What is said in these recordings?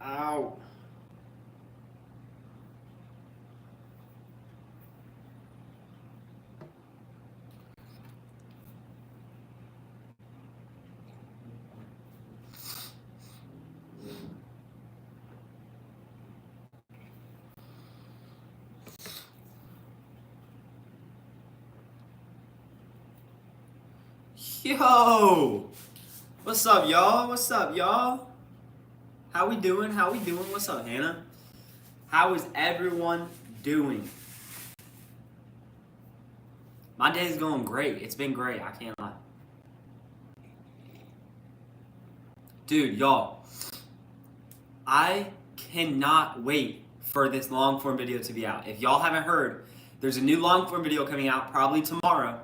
Ow. Yo! What's up, y'all? What's up, y'all? How we doing? How we doing? What's up, Hannah? How is everyone doing? My day's going great. It's been great. I can't lie. Dude, y'all, I cannot wait for this long form video to be out. If y'all haven't heard, there's a new long form video coming out probably tomorrow.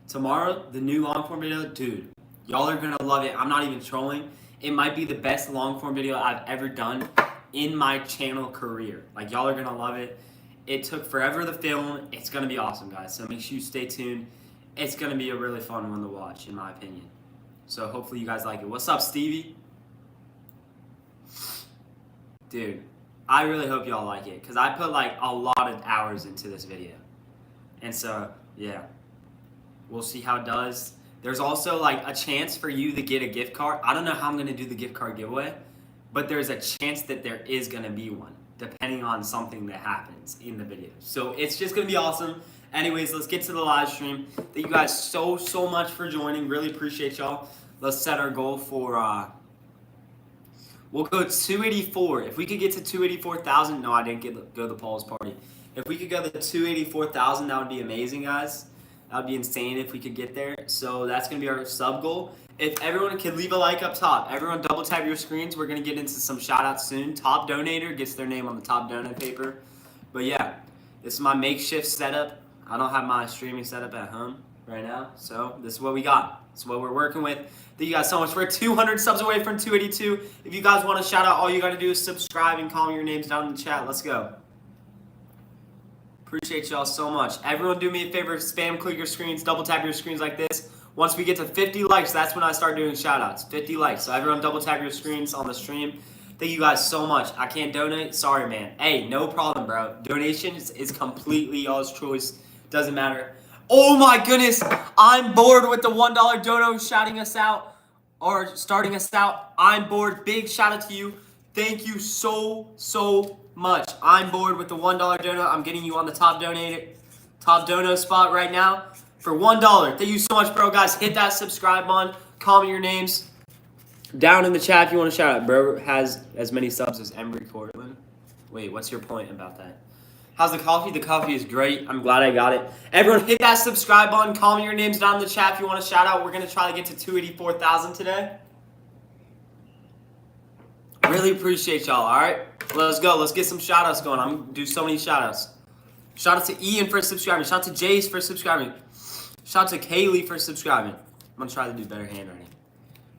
Tomorrow, the new long form video, dude, y'all are gonna love it. I'm not even trolling. It might be the best long form video I've ever done in my channel career. Like, y'all are gonna love it. It took forever to film. It's gonna be awesome, guys. So make sure you stay tuned. It's gonna be a really fun one to watch, in my opinion. So hopefully you guys like it. What's up, Stevie? Dude, I really hope y'all like it, because I put like a lot of hours into this video. And so, yeah. We'll see how it does. There's also like a chance for you to get a gift card. I don't know how I'm going to do the gift card giveaway, but there's a chance that there is going to be one, depending on something that happens in the video. So it's just going to be awesome. Anyways, let's get to the live stream. Thank you guys so much for joining. Really appreciate y'all. Let's set our goal for, we'll go 284. If we could get to 284,000, no, I didn't go to the polls party. If we could go to 284,000, that would be amazing, guys. That would be insane if we could get there. So that's going to be our sub goal. If everyone can leave a like up top, everyone double tap your screens. We're going to get into some shout outs soon. Top donator gets their name on the top donut paper. But yeah, this is my makeshift setup. I don't have my streaming setup at home right now. So this is what we got. This is what we're working with. Thank you guys so much. We're 200 subs away from 282. If you guys want a shout out, all you got to do is subscribe and comment your names down in the chat. Let's go. Appreciate y'all so much. Everyone do me a favor, spam click your screens, double tap your screens like this. Once we get to 50 likes, that's when I start doing shout outs. 50 likes. So everyone double tap your screens on the stream. Thank you guys so much. I can't donate. Sorry, man. Hey, no problem, bro. Donation is completely y'all's choice. Doesn't matter. Oh my goodness. I'm bored with the $1 dono shouting us out or starting us out. I'm bored. Big shout out to you. Thank you so much. I'm bored with the $1 dono. I'm getting you on the top dono spot right now for $1. Thank you so much, bro. Guys, hit that subscribe button. Comment your names down in the chat if you want to shout out. Bro has as many subs as Embry Cortland. Wait, what's your point about that? How's the coffee? The coffee is great. I'm glad I got it. Everyone hit that subscribe button. Comment your names down in the chat if you want to shout out. We're going to try to get to 284,000 today. Really appreciate y'all, all right? Let's go. Let's get some shout-outs going. I'm going to do so many shout-outs. Shout out to Ian for subscribing. Shout out to Jace for subscribing. Shout out to Kaylee for subscribing. I'm going to try to do better handwriting.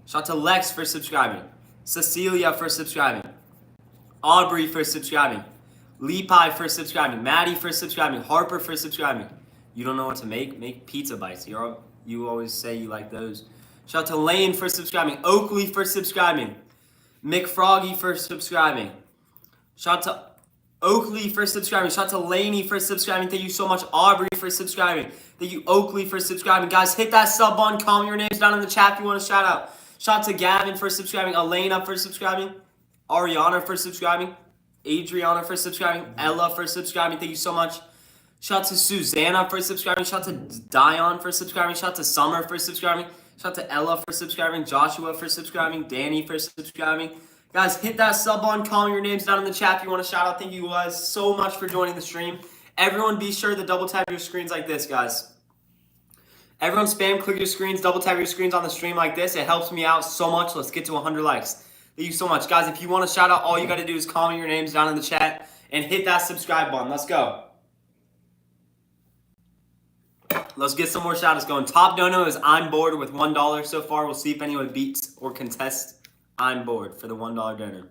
Shout out to Lex for subscribing. Cecilia for subscribing. Aubrey for subscribing. Lepi for subscribing. Maddie for subscribing. Harper for subscribing. You don't know what to make? Make pizza bites. You always say you like those. Shout out to Lane for subscribing. Oakley for subscribing. McFroggy for subscribing. Shout out to Oakley for subscribing. Shout out to Laney for subscribing. Thank you so much. Aubrey for subscribing. Thank you, Oakley, for subscribing. Guys, hit that sub button. Comment your names down in the chat if you want a shout out. Shout out to Gavin for subscribing. Elena for subscribing. Ariana for subscribing. Adriana for subscribing. Ella for subscribing. Thank you so much. Shout out to Susanna for subscribing. Shout out to Dion for subscribing. Shout out to Summer for subscribing. Shout out to Ella for subscribing. Joshua for subscribing. Danny for subscribing. Guys, hit that sub button. Comment your names down in the chat if you want to shout out. Thank you guys so much for joining the stream. Everyone be sure to double tap your screens like this, guys. Everyone spam click your screens, double tap your screens on the stream like this. It helps me out so much. Let's get to 100 likes. Thank you so much. Guys, if you want to shout out, all you got to do is comment your names down in the chat and hit that subscribe button. Let's go. Let's get some more shout outs going. Top dono is I'm bored with $1 so far. We'll see if anyone beats or contests I'm bored for the $1 dono.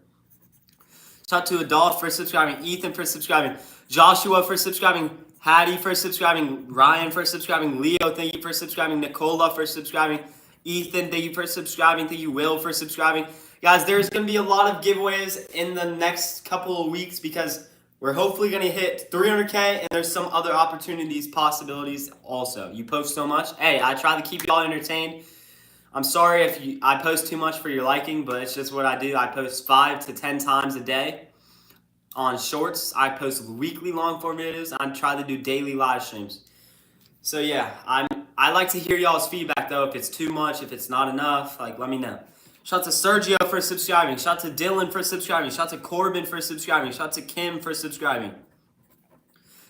Shout out to Adolph for subscribing. Ethan for subscribing. Joshua for subscribing. Hattie for subscribing. Ryan for subscribing. Leo, thank you for subscribing. Nicola for subscribing. Ethan, thank you for subscribing. Thank you, Will, for subscribing. Guys, there's going to be a lot of giveaways in the next couple of weeks because we're hopefully going to hit 300K and there's some other opportunities, possibilities also. You post so much. Hey, I try to keep y'all entertained. I'm sorry if I post too much for your liking, but it's just what I do. I post 5 to 10 times a day on shorts. I post weekly long form videos. I try to do daily live streams. So yeah, I like to hear y'all's feedback though. If it's too much, if it's not enough, like let me know. Shout out to Sergio for subscribing. Shout out to Dylan for subscribing. Shout out to Corbin for subscribing. Shout out to Kim for subscribing.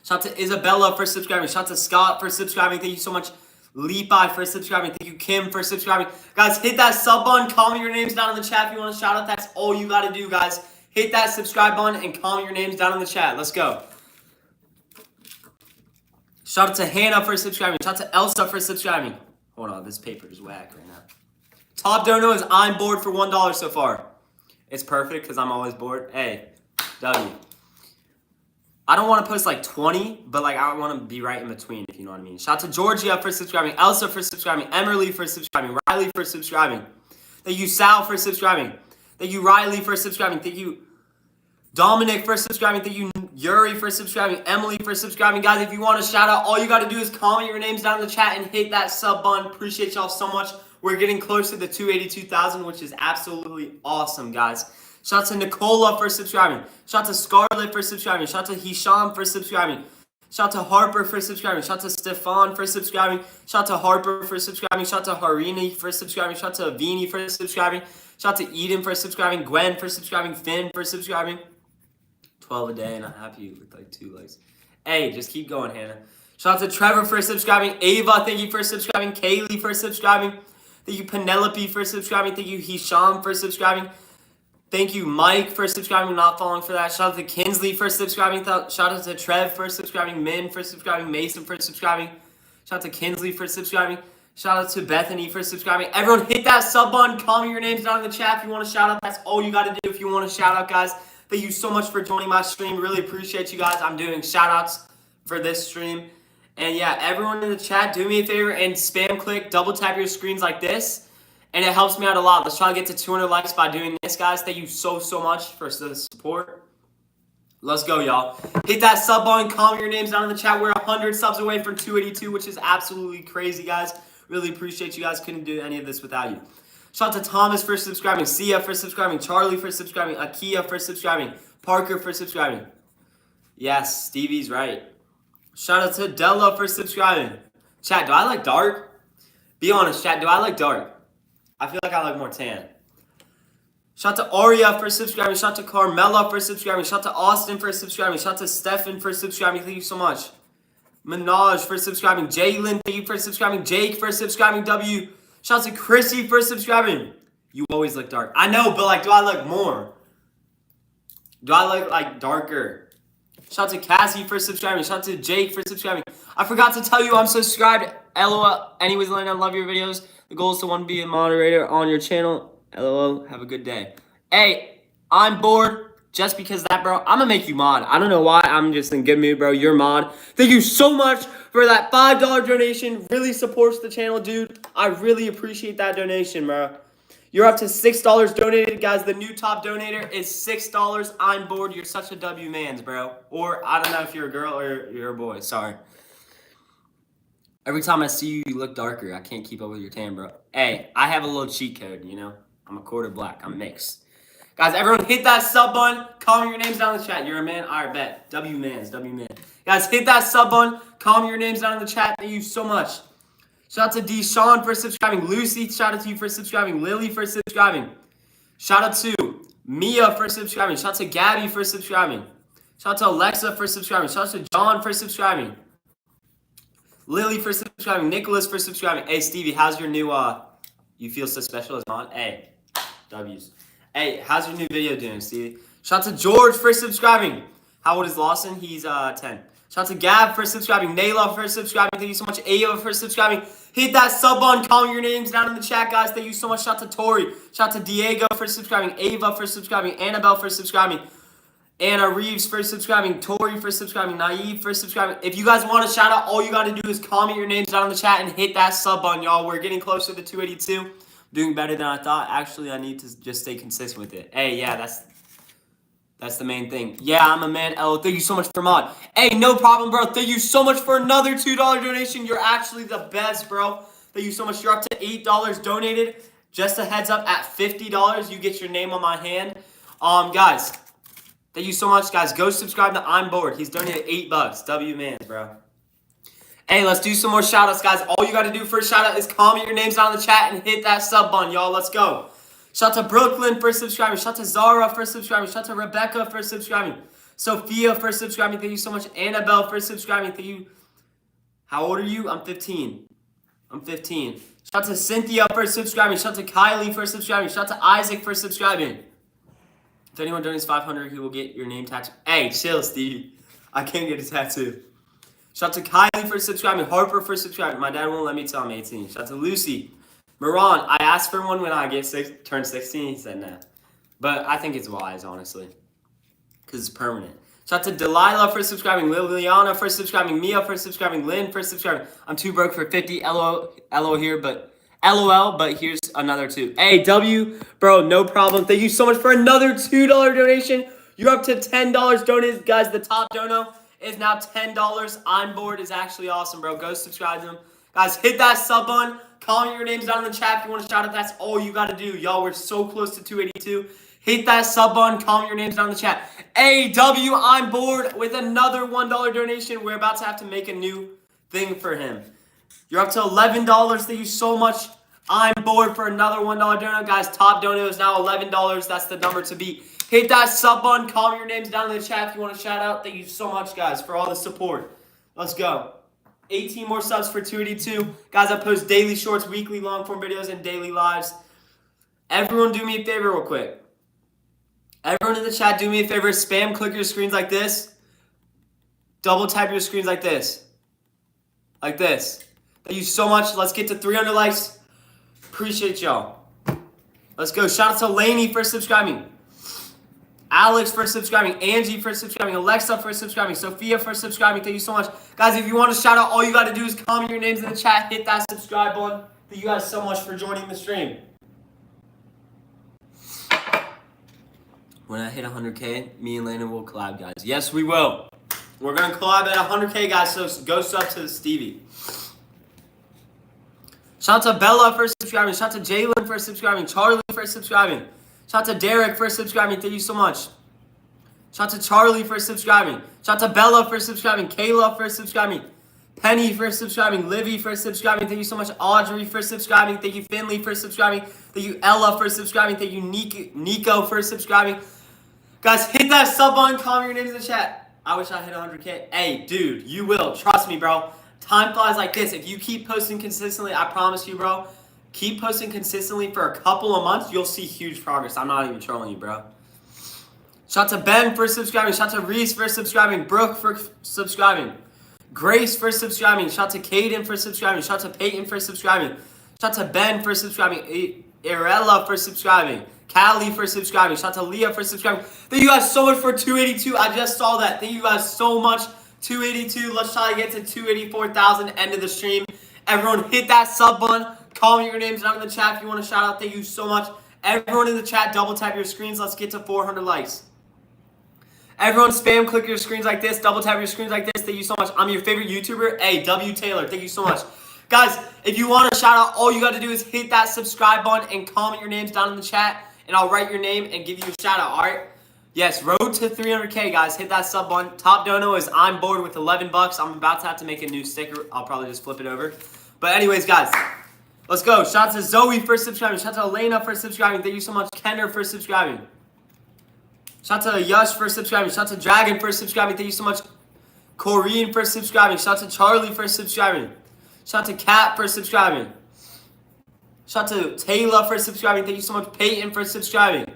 Shout out to Isabella for subscribing. Shout out to Scott for subscribing. Thank you so much. Lepi for subscribing. Thank you, Kim, for subscribing. Guys, hit that sub button. Comment your names down in the chat if you want to shout out. That's all you got to do, guys. Hit that subscribe button and comment your names down in the chat. Let's go. Shout out to Hannah for subscribing. Shout out to Elsa for subscribing. Hold on, this paper is whack right now. Top dono is I'm bored for $1 so far. It's perfect because I'm always bored. Hey, W. I don't want to post like 20, but like I want to be right in between, if you know what I mean. Shout out to Georgia for subscribing, Elsa for subscribing, Emily for subscribing, Riley for subscribing. Thank you, Sal, for subscribing. Thank you, Riley, for subscribing. Thank you, Dominic, for subscribing. Thank you, Yuri, for subscribing. Emily, for subscribing. Guys, if you want to shout out, all you got to do is comment your names down in the chat and hit that sub button. Appreciate y'all so much. We're getting close to the 282,000, which is absolutely awesome, guys. Shout out to Nicola for subscribing. Shout out to Scarlett for subscribing. Shout out to Hisham for subscribing. Shout out to Harper for subscribing. Shout out to Stefan for subscribing. Shout out to Harper for subscribing. Shout out to Harini for subscribing. Shout out to Avini for subscribing. Shout out to Eden for subscribing. Gwen for subscribing. Finn for subscribing. 12 a day, and I'm happy with like 2 likes. Hey, just keep going, Hannah. Shout out to Trevor for subscribing. Ava, thank you for subscribing. Kaylee for subscribing. Thank you, Penelope, for subscribing. Thank you, Hisham, for subscribing. Thank you, Mike, for subscribing, not following for that. Shout out to Kinsley for subscribing. Shout out to Trev for subscribing. Min for subscribing. Mason for subscribing. Shout out to Kinsley for subscribing. Shout out to Bethany for subscribing. Everyone hit that sub button. Comment your names down in the chat if you want to shout out. That's all you got to do if you want to shout out, guys. Thank you so much for joining my stream. Really appreciate you guys. I'm doing shout outs for this stream. And yeah, everyone in the chat, do me a favor and spam click, double tap your screens like this. And it helps me out a lot. Let's try to get to 200 likes by doing this, guys. Thank you so much for the support. Let's go, y'all. Hit that sub button. Comment your names down in the chat. We're 100 subs away from 282, which is absolutely crazy, guys. Really appreciate you guys. Couldn't do any of this without you. Shout out to Thomas for subscribing. Sia for subscribing. Charlie for subscribing. Akia for subscribing. Parker for subscribing. Yes, Stevie's right. Shout out to Della for subscribing. Chat, do I like dark? Be honest, chat, do I like dark? I feel like I like more tan. Shout out to Aria for subscribing. Shout out to Carmela for subscribing. Shout out to Austin for subscribing. Shout out to Stefan for subscribing. Thank you so much. Minaj for subscribing. Jalen, thank you for subscribing. Jake for subscribing. W. Shout out to Chrissy for subscribing. You always look dark. I know, but like, do I look more? Do I look like darker? Shout out to Cassie for subscribing. Shout out to Jake for subscribing. I forgot to tell you I'm subscribed. LOL. Anyways, Lena, I love your videos. The goal is to want to be a moderator on your channel. LOL. Have a good day. Hey, I'm bored. Just because of that, bro, I'm going to make you mod. I don't know why. I'm just in good mood, bro. You're mod. Thank you so much for that $5 donation. Really supports the channel, dude. I really appreciate that donation, bro. You're up to $6 donated, guys. The new top donator is $6. I'm bored. You're such a W mans, bro. Or I don't know if you're a girl or you're a boy. Sorry. Every time I see you, you look darker. I can't keep up with your tan, bro. Hey, I have a little cheat code, you know? I'm a quarter black. I'm mixed. Guys, everyone hit that sub button. Comment your names down in the chat. You're a man? All right, bet. W mans. W man. Guys, hit that sub button. Comment your names down in the chat. Thank you so much. Shout out to Deshaun for subscribing. Lucy, shout out to you for subscribing. Lily for subscribing. Shout out to Mia for subscribing. Shout out to Gabby for subscribing. Shout out to Alexa for subscribing. Shout out to John for subscribing. Lily for subscribing. Nicholas for subscribing. Hey, Stevie, how's your new, you feel so special as mod? Hey, W's. Hey, how's your new video doing, Stevie? Shout out to George for subscribing. How old is Lawson? He's 10. Shout out to Gab for subscribing. Nayla for subscribing. Thank you so much. Ava for subscribing. Hit that sub button. Comment your names down in the chat, guys. Thank you so much. Shout out to Tori. Shout out to Diego for subscribing. Ava for subscribing. Annabelle for subscribing. Anna Reeves for subscribing. Tori for subscribing. Naive for subscribing. If you guys want to shout out, all you got to do is comment your names down in the chat and hit that sub button, y'all. We're getting closer to 282. Doing better than I thought. Actually, I need to just stay consistent with it. Hey, yeah, that's the main thing. Yeah, I'm a man. Oh, thank you so much for mod. Hey, no problem, bro. Thank you so much for another $2 donation. You're actually the best, bro. Thank you so much. You're up to $8 donated. Just a heads up, at $50, you get your name on my hand. Guys, thank you so much, guys. Go subscribe to I'm Bored. He's donated $8. W man, bro. Hey, let's do some more shout-outs, guys. All you got to do for a shout-out is comment your names down in the chat and hit that sub button, y'all. Let's go. Shout out to Brooklyn for subscribing. Shout out to Zara for subscribing. Shout out to Rebecca for subscribing. Sophia for subscribing. Thank you so much. Annabelle for subscribing. Thank you. How old are you? I'm 15. I'm 15. Shout out to Cynthia for subscribing. Shout out to Kylie for subscribing. Shout out to Isaac for subscribing. If anyone donates $500, he will get your name tattooed. Hey, chill, Stevie. I can't get a tattoo. Shout out to Kylie for subscribing. Harper for subscribing. My dad won't let me till I'm 18. Shout out to Lucy. Moran, I asked for one when I turn 16. He said nah. But I think it's wise, honestly. Because it's permanent. Shout out to Delilah for subscribing. Liliana for subscribing. Mia for subscribing. Lynn for subscribing. I'm too broke for 50. LOL here, but LOL, but here's another 2. Hey, W, bro, no problem. Thank you so much for another $2 donation. You're up to $10 donated. Guys, the top dono is now $10. I'm Bored is actually awesome, bro. Go subscribe to him. Guys, hit that sub button. Comment your names down in the chat if you want to shout out. That's all you got to do. Y'all, we're so close to 282. Hit that sub button. Comment your names down in the chat. AW, I'm Bored with another $1 donation. We're about to have to make a new thing for him. You're up to $11. Thank you so much. I'm Bored for another $1 dono. Guys, top dono is now $11. That's the number to beat. Hit that sub button. Comment your names down in the chat if you want to shout out. Thank you so much, guys, for all the support. Let's go. 18 more subs for 282. Guys, I post daily shorts, weekly long-form videos, and daily lives. Everyone do me a favor real quick. Everyone in the chat, do me a favor. Spam click your screens like this. Double tap your screens like this. Like this. Thank you so much. Let's get to 300 likes. Appreciate y'all. Let's go. Shout out to Lainey for subscribing. Alex for subscribing. Angie for subscribing. Alexa for subscribing. Sophia for subscribing. Thank you so much. Guys, if you want to shout out, all you got to do is comment your names in the chat. Hit that subscribe button. Thank you guys so much for joining the stream. When I hit 100K, me and Landon will collab, guys. Yes, we will. We're going to collab at 100K, guys, so go sub to Stevie. Shout out to Bella for subscribing. Shout out to Jalen for subscribing. Charlie for subscribing. Shout out to Derek for subscribing. Thank you so much. Shout out to Charlie for subscribing. Shout out to Bella for subscribing. Kayla for subscribing. Penny for subscribing. Livy for subscribing. Thank you so much. Audrey for subscribing. Thank you, Finley, for subscribing. Thank you, Ella, for subscribing. Thank you, Nico, for subscribing. Guys, hit that sub button. Comment your names in the chat. I wish I hit 100K. Hey, dude, you will. Trust me, bro. Time flies like this. If you keep posting consistently, I promise you, bro, keep posting consistently for a couple of months, you'll see huge progress. I'm not even trolling you, bro. Shout out to Ben for subscribing. Shout out to Reese for subscribing. Brooke for subscribing. Grace for subscribing. Shout out to Caden for subscribing. Shout out to Peyton for subscribing. Shout out to Ben for subscribing. Irella for subscribing. Callie for subscribing. Shout out to Leah for subscribing. Thank you guys so much for 282. I just saw that. Thank you guys so much. 282. Let's try to get to 284,000 end of the stream. Everyone hit that sub button. Comment your names down in the chat if you want to shout out. Thank you so much. Everyone in the chat, double tap your screens. Let's get to 400 likes. Everyone spam click your screens like this. Double tap your screens like this. Thank you so much. I'm your favorite YouTuber. Hey, W Taylor. Thank you so much. Guys, if you want to shout out, all you got to do is hit that subscribe button and comment your names down in the chat. And I'll write your name and give you a shout out, all right? Yes, road to 300K, guys. Hit that sub button. Top dono is I'm Bored with $11. I'm about to have to make a new sticker. I'll probably just flip it over. But anyways, guys, let's go. Shout out to Zoe for subscribing. Shout out to Elena for subscribing. Thank you so much. Kenner for subscribing. Shout out to Yush for subscribing. Shout out to Dragon for subscribing. Thank you so much. Corrine for subscribing. Shout out to Charlie for subscribing. Shout out to Kat for subscribing. Shout out to Taylor for subscribing. Thank you so much. Peyton for subscribing.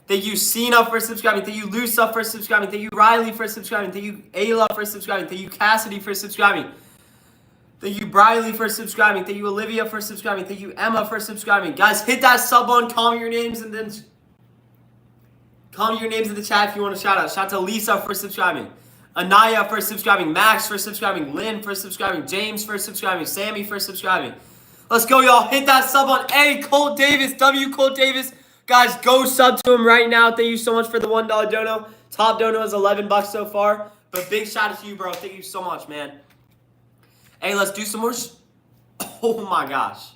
Thank you, Cena, for subscribing. Thank you, Lusa, for subscribing. Thank you, Riley, for subscribing. Thank you, Ayla, for subscribing. Thank you, Cassidy, for subscribing. Thank you, Briley, for subscribing. Thank you, Olivia, for subscribing. Thank you, Emma, for subscribing. Guys, hit that sub button. Comment your names and then comment your names in the chat if you want to shout out. Shout out to Lisa for subscribing. Anaya for subscribing. Max for subscribing. Lynn for subscribing. James for subscribing. Sammy for subscribing. Let's go, y'all. Hit that sub on A. Colt Davis. W. Colt Davis. Guys, go sub to him right now. Thank you so much for the $1 dono. Top dono is $11 so far. But big shout out to you, bro. Thank you so much, man. Hey, let's do some more. Oh, my gosh.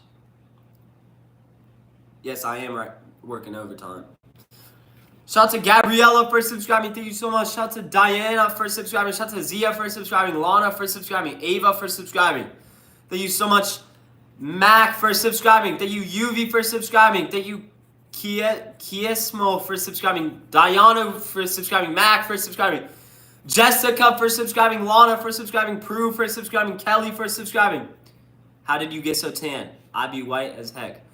Yes, I am working overtime. Shout out to Gabriella for subscribing. Thank you so much. Shout out to Diana for subscribing. Shout out to Zia for subscribing. Lana for subscribing. Ava for subscribing. Thank you so much. Mac for subscribing. Thank you, UV for subscribing. Thank you, Kiesmo for subscribing. Diana for subscribing. Mac for subscribing. Jessica for subscribing. Lana for subscribing. Prue for subscribing. Kelly for subscribing. How did you get so tan? I'd be white as heck.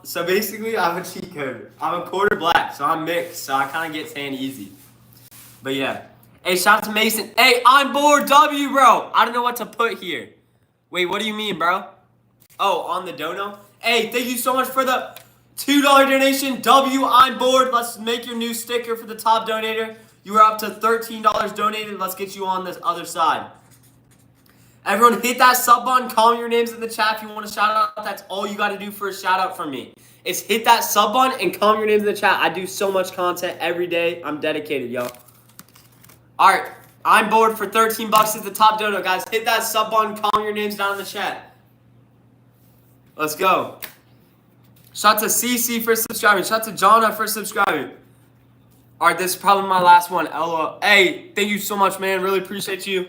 So basically, I'm a cheat code. I'm a quarter black, so I'm mixed, so I kind of get tan easy. But yeah. Hey, shout out to Mason. Hey, I'm bored W, bro. I don't know what to put here. Wait, what do you mean, bro? Oh, on the dono? Hey, thank you so much for the $2 donation. W, I'm bored. Let's make your new sticker for the top donator. You are up to $13 donated. Let's get you on this other side. Everyone, hit that sub button. Comment your names in the chat if you want a shout out. That's all you got to do for a shout out from me. Is hit that sub button and comment your names in the chat. I do so much content every day. I'm dedicated, yo. All right. I'm bored for $13 is the top dono, guys. Hit that sub button. Comment your names down in the chat. Let's go. Shout out to CC for subscribing. Shout out to Jonna for subscribing. All right, this is probably my last one. LOL. Hey, thank you so much, man. Really appreciate you.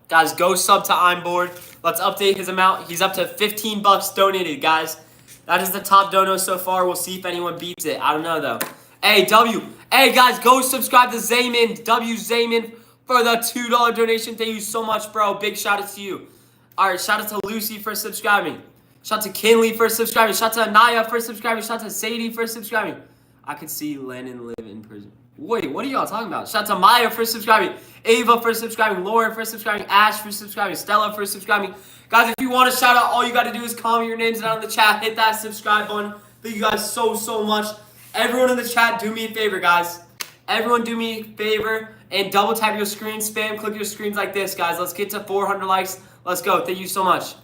Guys, go sub to I'm bored. Let's update his amount. He's up to $15 donated, guys. That is the top dono so far. We'll see if anyone beats it. I don't know, though. Hey, W. Hey, guys, go subscribe to Zayman. W. Zayman for the $2 donation. Thank you so much, bro. Big shout out to you. All right, shout out to Lucy for subscribing. Shout out to Kinley for subscribing. Shout out to Anaya for subscribing. Shout out to Sadie for subscribing. I could see Lennon live in prison. Wait, what are y'all talking about? Shout out to Maya for subscribing. Ava for subscribing. Lauren for subscribing. Ash for subscribing. Stella for subscribing. Guys, if you want a shout out, all you got to do is comment your names down in the chat. Hit that subscribe button. Thank you guys so much. Everyone in the chat, do me a favor, guys. Everyone do me a favor and double tap your screen. Spam click your screens like this, guys. Let's get to 400 likes. Let's go. Thank you so much.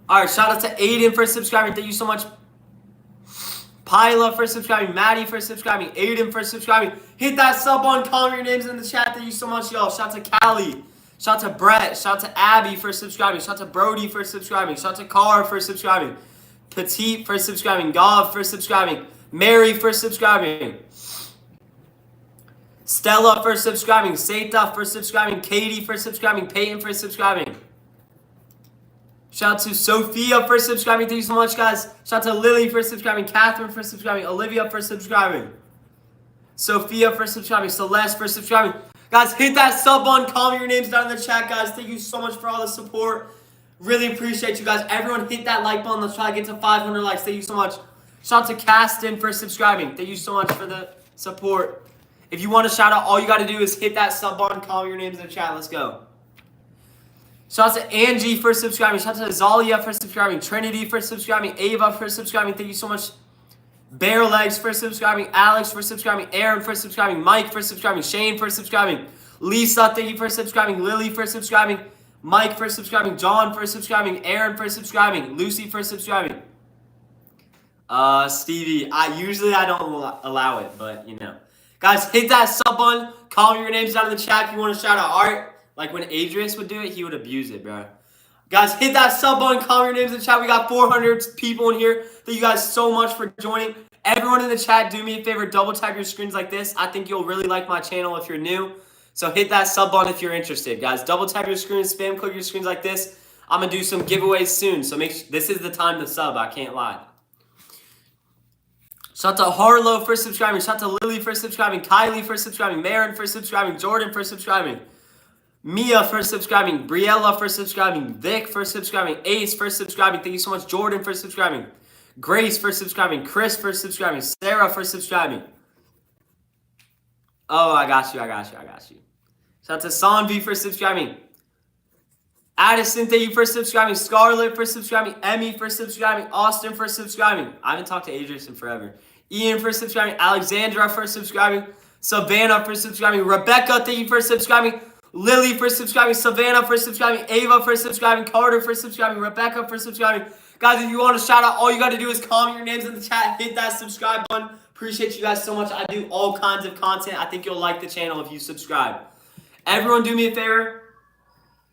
All right, shout out to Aiden for subscribing. Thank you so much. Pyla for subscribing. Maddie for subscribing. Aiden for subscribing. Hit that sub button. Comment your names in the chat. Thank you so much, y'all. Shout out to Callie. Shout out to Brett. Shout out to Abby for subscribing. Shout out to Brody for subscribing. Shout out to Carr for subscribing. Petite for subscribing. Gov for subscribing. Mary for subscribing. Stella for subscribing. Seta for subscribing. Katie for subscribing. Peyton for subscribing. Shout out to Sophia for subscribing. Thank you so much, guys. Shout out to Lily for subscribing. Catherine for subscribing. Olivia for subscribing. Sophia for subscribing. Celeste for subscribing. Guys, hit that sub button. Comment your names down in the chat, guys. Thank you so much for all the support. Really appreciate you guys. Everyone hit that like button. Let's try to get to 500 likes. Thank you so much. Shout out to Caston for subscribing. Thank you so much for the support. If you want a shout out, all you got to do is hit that sub button. Comment your names in the chat. Let's go. Shout out to Angie for subscribing. Shout out to Zalia for subscribing. Trinity for subscribing. Ava for subscribing. Thank you so much. Bear Legs for subscribing. Alex for subscribing. Aaron for subscribing. Mike for subscribing. Shane for subscribing. Lisa, thank you for subscribing. Lily for subscribing. Mike for subscribing. John for subscribing. Aaron for subscribing. Lucy for subscribing. Stevie, I don't allow it, but you know. Guys, hit that sub button. Comment your names down in the chat if you want to shout out. All right. Like when Adrius would do it, he would abuse it, bro. Guys, hit that sub button, comment your names in the chat. We got 400 people in here. Thank you guys so much for joining. Everyone in the chat, do me a favor, double tap your screens like this. I think you'll really like my channel if you're new. So hit that sub button if you're interested. Guys, double tap your screens, spam click your screens like this. I'm going to do some giveaways soon. So this is the time to sub, I can't lie. Shout out to Harlow for subscribing. Shout out to Lily for subscribing. Kylie for subscribing. Marin for subscribing. Jordan for subscribing. Mia for subscribing. Briella for subscribing. Vic for subscribing. Ace for subscribing. Thank you so much. Jordan for subscribing. Grace for subscribing. Chris for subscribing. Sarah for subscribing. Oh, I got you. Shout out to Sanvi for subscribing. Addison, thank you for subscribing. Scarlett for subscribing. Emmy for subscribing. Austin for subscribing. I haven't talked to Adrian in forever. Ian for subscribing. Alexandra for subscribing. Savannah for subscribing. Rebecca, thank you for subscribing. Lily for subscribing. Savannah for subscribing. Ava for subscribing. Carter for subscribing. Rebecca for subscribing. Guys, if you want a shout out, all you got to do is comment your names in the chat. Hit that subscribe button. Appreciate you guys so much. I do all kinds of content. I think you'll like the channel if you subscribe. Everyone do me a favor.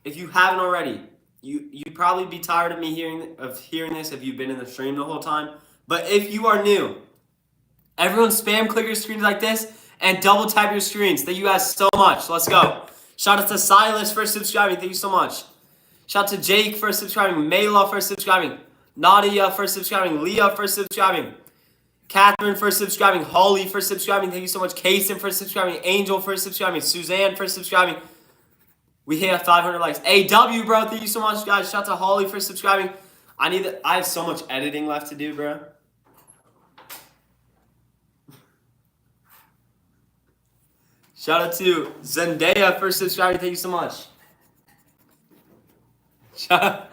If you haven't already, you'd probably be tired of me hearing this if you've been in the stream the whole time. But if you are new, everyone spam click your screens like this and double tap your screens. Thank you guys so much. Let's go. Shout out to Silas for subscribing. Thank you so much. Shout out to Jake for subscribing. Mayla for subscribing. Nadia for subscribing. Leah for subscribing. Catherine for subscribing. Holly for subscribing. Thank you so much. Kason for subscribing. Angel for subscribing. Suzanne for subscribing. We hit 500 likes. AW, bro. Thank you so much, guys. Shout out to Holly for subscribing. I have so much editing left to do, bro. Shout out to Zendaya for subscribing. Thank you so much. Shout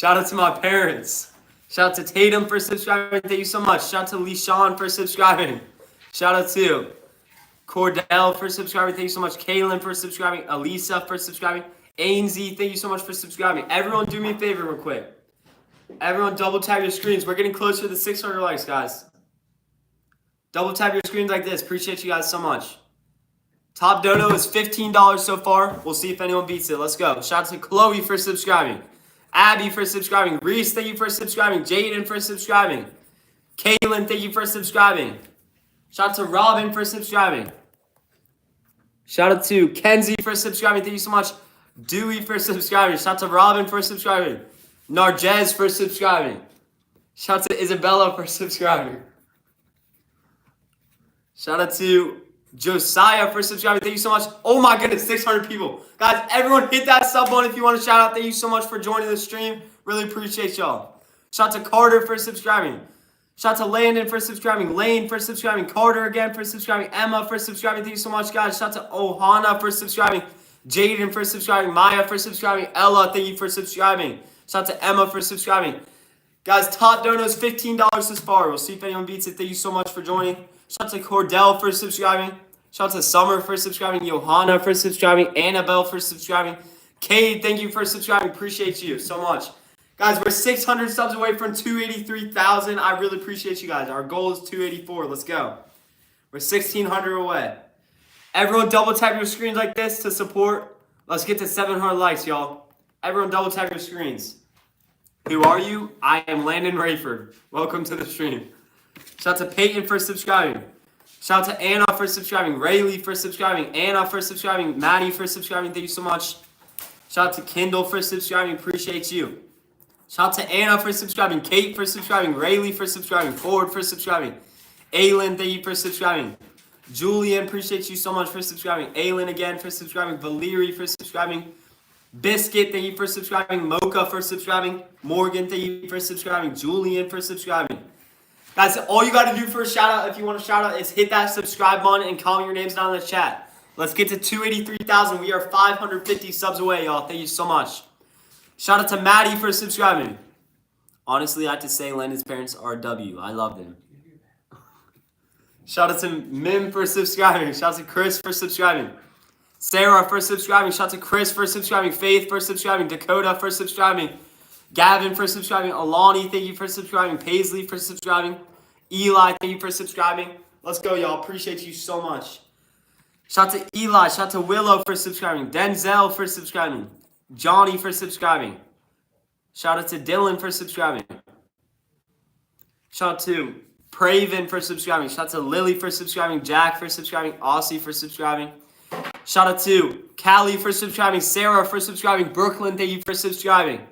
out to my parents. Shout out to Tatum for subscribing. Thank you so much. Shout out to LeSean for subscribing. Shout out to Cordell for subscribing. Thank you so much. Kaylin for subscribing. Elisa for subscribing. Ainsley, thank you so much for subscribing. Everyone do me a favor real quick. Everyone double tap your screens. We're getting closer to the 600 likes, guys. Double tap your screens like this. Appreciate you guys so much. Top dono is $15 so far. We'll see if anyone beats it. Let's go. Shout out to Chloe for subscribing. Abby for subscribing. Reese, thank you for subscribing. Jaden for subscribing. Kaylin, thank you for subscribing. Shout out to Robin for subscribing. Shout out to Kenzie for subscribing. Thank you so much. Dewey for subscribing. Shout out to Robin for subscribing. Narjez for subscribing. Shout out to Isabella for subscribing. Shout out to Josiah for subscribing. Thank you so much. Oh my goodness, 600 people. Guys, everyone hit that sub button if you want to shout out. Thank you so much for joining the stream. Really appreciate y'all. Shout out to Carter for subscribing. Shout out to Landon for subscribing. Lane for subscribing. Carter again for subscribing. Emma for subscribing. Thank you so much, guys. Shout out to Ohana for subscribing. Jaden for subscribing. Maya for subscribing. Ella, thank you for subscribing. Shout out to Emma for subscribing. Guys, top dono is $15 this far. We'll see if anyone beats it. Thank you so much for joining. Shout out to Cordell for subscribing. Shout out to Summer for subscribing. Johanna for subscribing. Annabelle for subscribing. Cade, thank you for subscribing. Appreciate you so much. Guys, we're 600 subs away from 283,000. I really appreciate you guys. Our goal is 284. Let's go. We're 1,600 away. Everyone double tap your screens like this to support. Let's get to 700 likes, y'all. Everyone double tap your screens. Who are you? I am Landon Rayford. Welcome to the stream. Shout out to Peyton for subscribing. Shout out to Anna for subscribing. Rayleigh for subscribing. Anna for subscribing. Maddie for subscribing. Thank you so much. Shout out to Kendall for subscribing. Appreciate you. Shout out to Anna for subscribing. Kate for subscribing. Rayleigh for subscribing. Ford for subscribing. Aylin, thank you for subscribing. Julian, appreciate you so much for subscribing. Aylin again for subscribing. Valeri for subscribing. Biscuit, thank you for subscribing. Mocha for subscribing. Morgan, thank you for subscribing. Julian for subscribing. Guys, all you got to do for a shout out, if you want a shout out, is hit that subscribe button and comment your names down in the chat. Let's get to 283,000. We are 550 subs away, y'all. Thank you so much. Shout out to Maddie for subscribing. Honestly, I have to say Landon's parents are a W. I love them. Shout out to Mim for subscribing. Shout out to Chris for subscribing. Sarah for subscribing. Shout out to Chris for subscribing. Faith for subscribing. Dakota for subscribing. Gavin for subscribing. Alani, thank you for subscribing. Paisley for subscribing. Eli, thank you for subscribing. Let's go, y'all. Appreciate you so much. Shout out to Eli. Shout out to Willow for subscribing. Denzel for subscribing. Johnny for subscribing. Shout out to Dylan for subscribing. Shout out to Praven for subscribing. Shout out to Lily for subscribing. Jack for subscribing. Aussie for subscribing. Shout out to Callie for subscribing. Sarah for subscribing. Brooklyn, thank you for subscribing.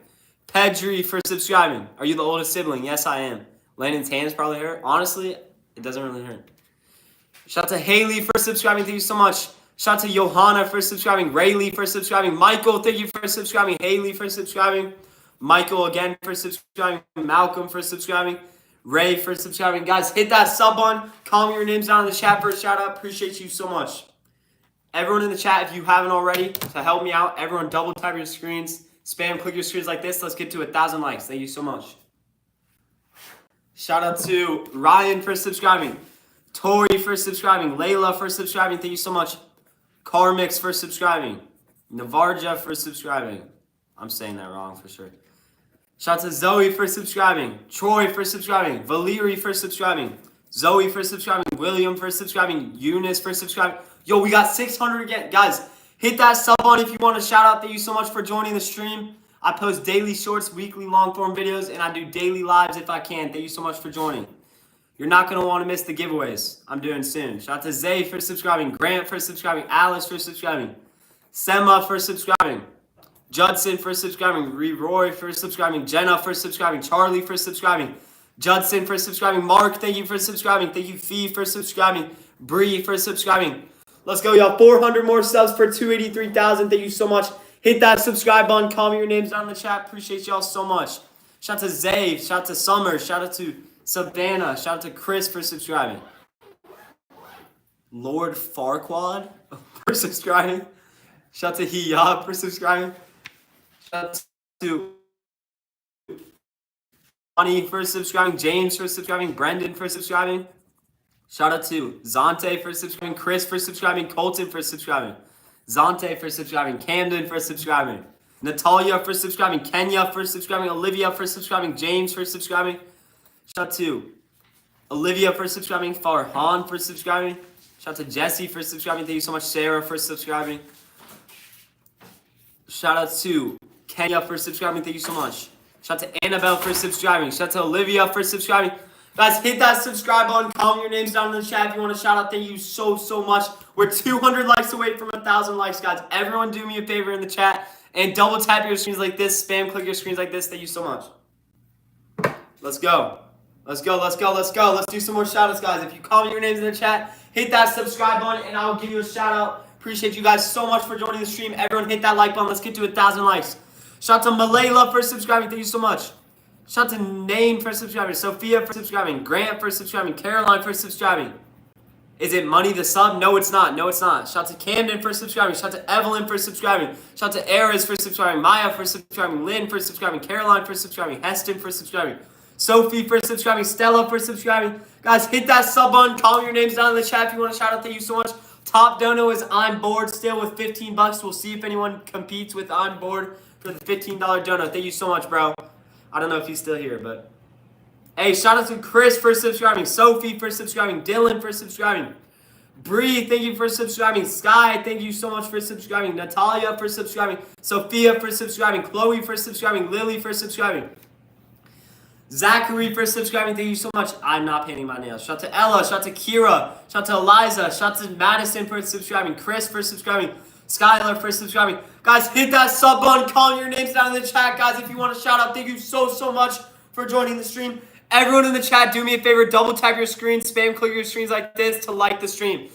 Pedri for subscribing. Are you the oldest sibling? Yes, I am. Landon's hands probably hurt. Honestly, it doesn't really hurt. Shout out to Haley for subscribing. Thank you so much. Shout out to Johanna for subscribing. Rayleigh for subscribing. Michael, thank you for subscribing. Haley for subscribing. Michael again for subscribing. Malcolm for subscribing. Ray for subscribing. Guys, hit that sub button. Comment your names down in the chat for a shout out. Appreciate you so much. Everyone in the chat, if you haven't already, to help me out, everyone double tap your screens. Spam click your screens like this. Let's get to 1,000 likes. Thank you so much. Shout out to Ryan for subscribing. Tori for subscribing. Layla for subscribing. Thank you so much. Carmix for subscribing. Navarja for subscribing. I'm saying that wrong for sure. Shout out to Zoe for subscribing. Troy for subscribing. Valeri for subscribing. Zoe for subscribing. William for subscribing. Eunice for subscribing. Yo, we got 600 again. Guys, hit that sub button if you want a shout out. Thank you so much for joining the stream. I post daily shorts, weekly long form videos, and I do daily lives if I can. Thank you so much for joining. You're not going to want to miss the giveaways I'm doing soon. Shout out to Zay for subscribing. Grant for subscribing. Alice for subscribing. Sema for subscribing. Judson for subscribing. Roy for subscribing. Jenna for subscribing. Charlie for subscribing. Judson for subscribing. Mark, thank you for subscribing. Thank you, Fee, for subscribing. Bree for subscribing. Let's go, y'all. 400 more subs for 283,000. Thank you so much. Hit that subscribe button. Comment your names down in the chat. Appreciate y'all so much. Shout out to Zay. Shout out to Summer. Shout out to Savannah. Shout out to Chris for subscribing. Lord Farquaad for subscribing. Shout out to Hiyab for subscribing. Shout out to Bonnie for subscribing. James for subscribing. Brendan for subscribing. Shout out to Zante for subscribing. Chris for subscribing. Colton for subscribing. Zante for subscribing. Camden for subscribing. Natalia for subscribing. Kenya for subscribing. Olivia for subscribing. James for subscribing. Shout out to Olivia for subscribing. Farhan for subscribing. Shout out to Jesse for subscribing. Thank you so much. Sarah for subscribing. Shout out to Kenya for subscribing. Thank you so much. Shout out to Annabelle for subscribing. Shout out to Olivia for subscribing. Guys, hit that subscribe button. Comment your names down in the chat if you want to shout out. Thank you so much. We're 200 likes away from 1,000 likes, guys. Everyone do me a favor in the chat and double tap your screens like this. Spam click your screens like this. Thank you so much. Let's go. Let's go. Let's go. Let's go. Let's do some more shout outs, guys. If you comment your names in the chat, hit that subscribe button and I'll give you a shout out. Appreciate you guys so much for joining the stream. Everyone hit that like button. Let's get to 1,000 likes. Shout out to Malayla for subscribing. Thank you so much. Shout out to Name for subscribing. Sophia for subscribing. Grant for subscribing. Caroline for subscribing. Is it Money the sub? No, it's not. No, it's not. Shout out to Camden for subscribing. Shout out to Evelyn for subscribing. Shout out to Ares for subscribing. Maya for subscribing. Lynn for subscribing. Caroline for subscribing. Heston for subscribing. Sophie for subscribing. Stella for subscribing. Guys, hit that sub button. Comment your names down in the chat if you want to shout out. Thank you so much. Top dono is I'm bored still with 15 bucks. We'll see if anyone competes with I'm bored for the $15 dono. Thank you so much, bro. I don't know if he's still here, but hey, shout out to Chris for subscribing, Sophie for subscribing, Dylan for subscribing, Bree, thank you for subscribing, Sky, thank you so much for subscribing, Natalia for subscribing, Sophia for subscribing, Chloe for subscribing, Lily for subscribing, Zachary for subscribing, thank you so much. I'm not painting my nails. Shout out to Ella, shout out to Kira, shout out to Eliza, shout out to Madison for subscribing, Chris for subscribing, Skylar for subscribing. Guys, hit that sub button. Comment your names down in the chat, guys, if you want to shout out. Thank you so much for joining the stream. Everyone in the chat, do me a favor. Double tap your screen. Spam click your screens like this to like the stream.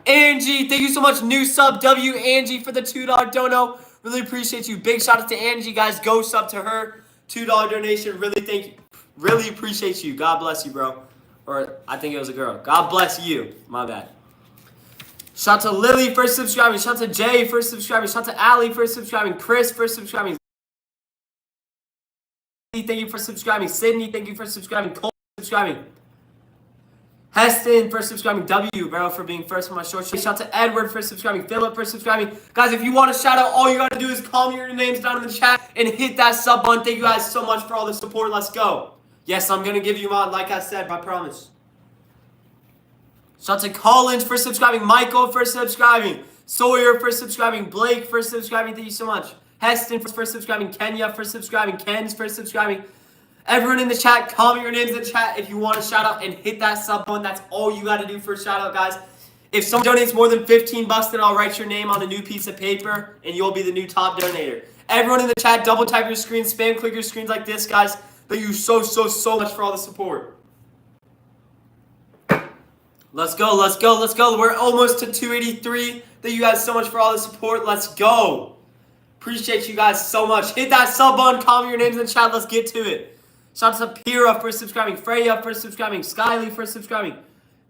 Angie, thank you so much. New sub, W. Angie, for the $2 dono. Really appreciate you. Big shout out to Angie, guys. Go sub to her. $2 donation. Really thank you. Really appreciate you. God bless you, bro. Or I think it was a girl. God bless you. My bad. Shout out to Lily for subscribing. Shout out to Jay for subscribing. Shout out to Ali for subscribing. Chris for subscribing. Thank you for subscribing. Sydney, thank you for subscribing. Cole for subscribing. Heston for subscribing. W, bro, for being first for my short. Shout out to Edward for subscribing. Philip for subscribing. Guys, if you want to shout out, all you got to do is comment your names down in the chat and hit that sub button. Thank you guys so much for all the support. Let's go. Yes, I'm going to give you mine, like I said, I promise. Shout out to Collins for subscribing, Michael for subscribing, Sawyer for subscribing, Blake for subscribing, thank you so much. Heston for subscribing, Kenya for subscribing, Ken's for subscribing. Everyone in the chat, comment your names in the chat if you want to shout out and hit that sub button. That's all you got to do for a shout out, guys. If someone donates more than 15 bucks, then I'll write your name on a new piece of paper and you'll be the new top donator. Everyone in the chat, double type your screen, spam click your screens like this, guys. Thank you so much for all the support. Let's go, let's go, let's go. We're almost to 283. Thank you guys so much for all the support. Let's go. Appreciate you guys so much. Hit that sub button, comment your names in the chat. Let's get to it. Shout out to Pira for subscribing, Freya for subscribing, Skyly for subscribing,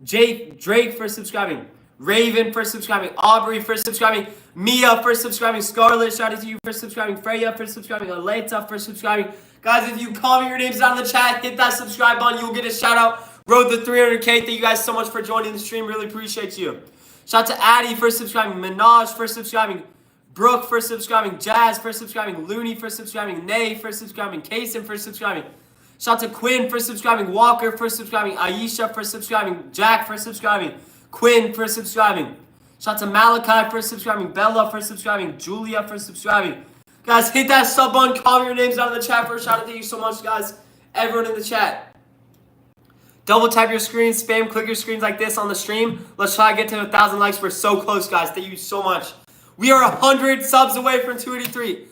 Drake for subscribing, Raven for subscribing, Aubrey for subscribing, Mia for subscribing, Scarlett, shout out to you for subscribing, Freya for subscribing, Aleta for subscribing. Guys, if you comment your names down in the chat, hit that subscribe button, you'll get a shout out. Road to 300K. Thank you guys so much for joining the stream. Really appreciate you. Shout out to Addie for subscribing, Minaj for subscribing, Brooke for subscribing. Jazz for subscribing. Looney for subscribing. Nay for subscribing. Kason for subscribing. Shout out to Quinn for subscribing. Walker for subscribing. Aisha for subscribing. Jack for subscribing. Quinn for subscribing. Shout out to Malachi for subscribing. Bella for subscribing. Julia for subscribing. Guys, hit that sub button. Comment your names down in the chat for a shout out. Thank you so much, guys. Everyone in the chat. Double tap your screen. Spam click your screens like this on the stream. Let's try to get to 1,000 likes. We're so close, guys. Thank you so much. We are 100 subs away from 283.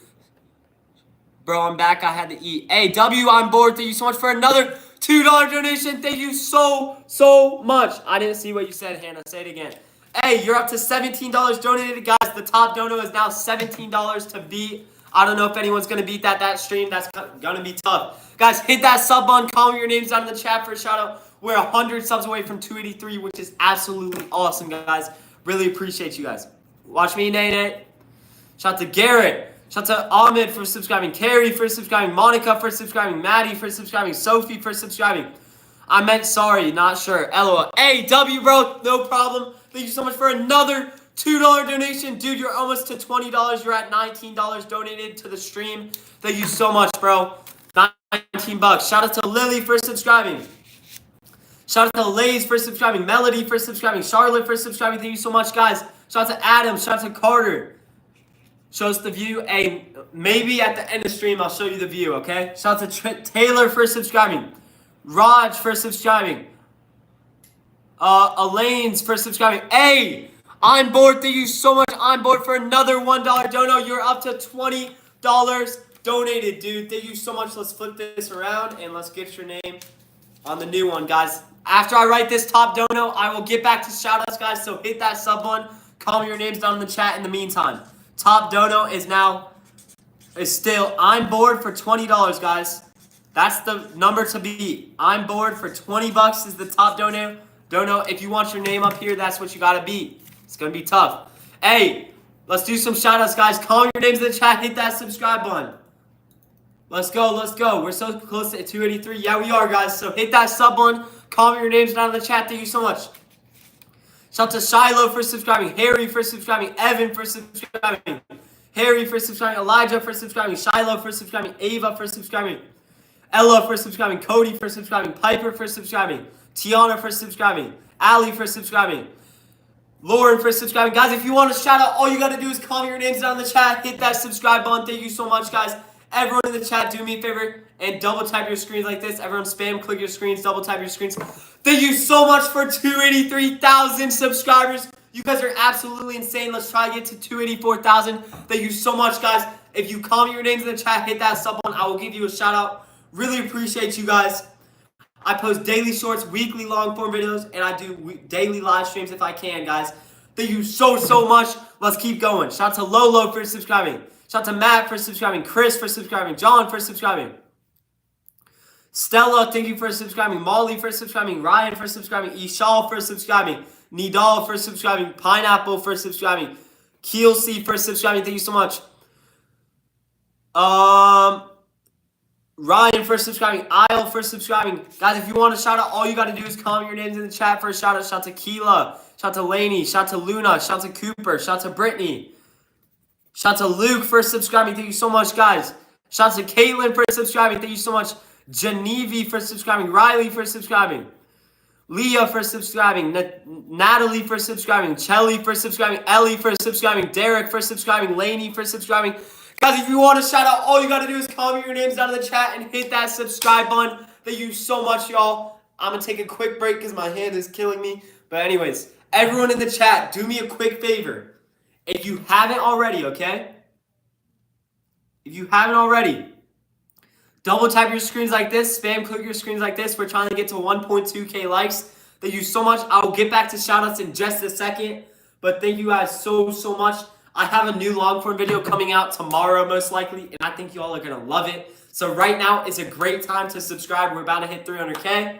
Bro, I'm back. I had to eat. Hey, W, I'm bored. Thank you so much for another $2 donation. Thank you so much. I didn't see what you said, Hannah. Say it again. Hey, you're up to $17 donated, guys. The top dono is now $17 to beat. I don't know if anyone's going to beat that stream. That's going to be tough. Guys, hit that sub button. Comment your names down in the chat for a shout out. We're 100 subs away from 283, which is absolutely awesome, guys. Really appreciate you guys. Watch me, Nate. Shout out to Garrett. Shout out to Ahmed for subscribing. Carrie for subscribing. Monica for subscribing. Maddie for subscribing. Sophie for subscribing. I meant sorry, not sure. LOL. Hey, W, bro. No problem. Thank you so much for another $2 donation. Dude, you're almost to $20. You're at $19 donated to the stream. Thank you so much, bro. 19 bucks. Shout out to Lily for subscribing. Shout out to Lays for subscribing. Melody for subscribing. Charlotte for subscribing. Thank you so much, guys. Shout out to Adam. Shout out to Carter. Show us the view. Hey, maybe at the end of the stream, I'll show you the view, okay? Shout out to Taylor for subscribing. Raj for subscribing. Elaine's for subscribing. Hey, I'm bored. Thank you so much. I'm bored for another $1 dono. You're up to $20 donated, dude. Thank you so much. Let's flip this around and let's get your name on the new one, guys. After I write this top dono, I will get back to shout outs, guys. So hit that sub button. Comment your names down in the chat in the meantime. Top dono is still I'm bored for $20, guys. That's the number to beat. I'm bored for 20 bucks is the top dono. If you want your name up here, that's what you gotta beat. It's gonna be tough. Hey, let's do some shout outs, guys. Comment your names in the chat. Hit that subscribe button. Let's go. We're so close to 283. Yeah, we are, guys. So hit that sub button. Comment your names down in the chat. Thank you so much. Shout out to Shiloh for subscribing. Harry for subscribing. Evan for subscribing. Harry for subscribing. Elijah for subscribing. Shiloh for subscribing. Ava for subscribing. Ella for subscribing. Cody for subscribing. Piper for subscribing. Tiana for subscribing. Ali for subscribing. Lauren for subscribing. Guys, if you want to shout out, all you got to do is comment your names down in the chat. Hit that subscribe button. Thank you so much, guys. Everyone in the chat, do me a favor and double tap your screens like this. Everyone spam click your screens, double tap your screens. Thank you so much for 283,000 subscribers. You guys are absolutely insane. Let's try to get to 284,000. Thank you so much, guys. If you comment your names in the chat, hit that sub button. I will give you a shout out. Really appreciate you guys. I post daily shorts, weekly long form videos, and I do daily live streams if I can, guys. Thank you so much. Let's keep going. Shout out to Lolo for subscribing. Shout out to Matt for subscribing. Chris for subscribing. John for subscribing. Stella, thank you for subscribing. Molly for subscribing. Ryan for subscribing. Ishal for subscribing. Nidal for subscribing. Pineapple for subscribing. Kielcy for subscribing. Thank you so much. Ryan for subscribing. Isle for subscribing. Guys, if you want to shout out, all you got to do is comment your names in the chat for a shout out. Shout out to Keela. Shout out to Lainey. Shout out to Luna. Shout out to Cooper. Shout out to Brittany. Shout out to Luke for subscribing. Thank you so much, guys. Shout out to Caitlin for subscribing. Thank you so much. Genevieve for subscribing. Riley for subscribing. Leah for subscribing. Natalie for subscribing. Chelly for subscribing. Ellie for subscribing. Derek for subscribing. Lainey for subscribing. Guys, if you want to shout out, all you got to do is comment your names down in the chat and hit that subscribe button. Thank you so much, y'all. I'm going to take a quick break because my hand is killing me. But anyways, everyone in the chat, do me a quick favor. If you haven't already, okay? If you haven't already, double tap your screens like this. Spam click your screens like this. We're trying to get to 1.2K likes. Thank you so much. I will get back to shoutouts in just a second. But thank you guys so much. I have a new long form video coming out tomorrow, most likely. And I think you all are going to love it. So right now is a great time to subscribe. We're about to hit 300K.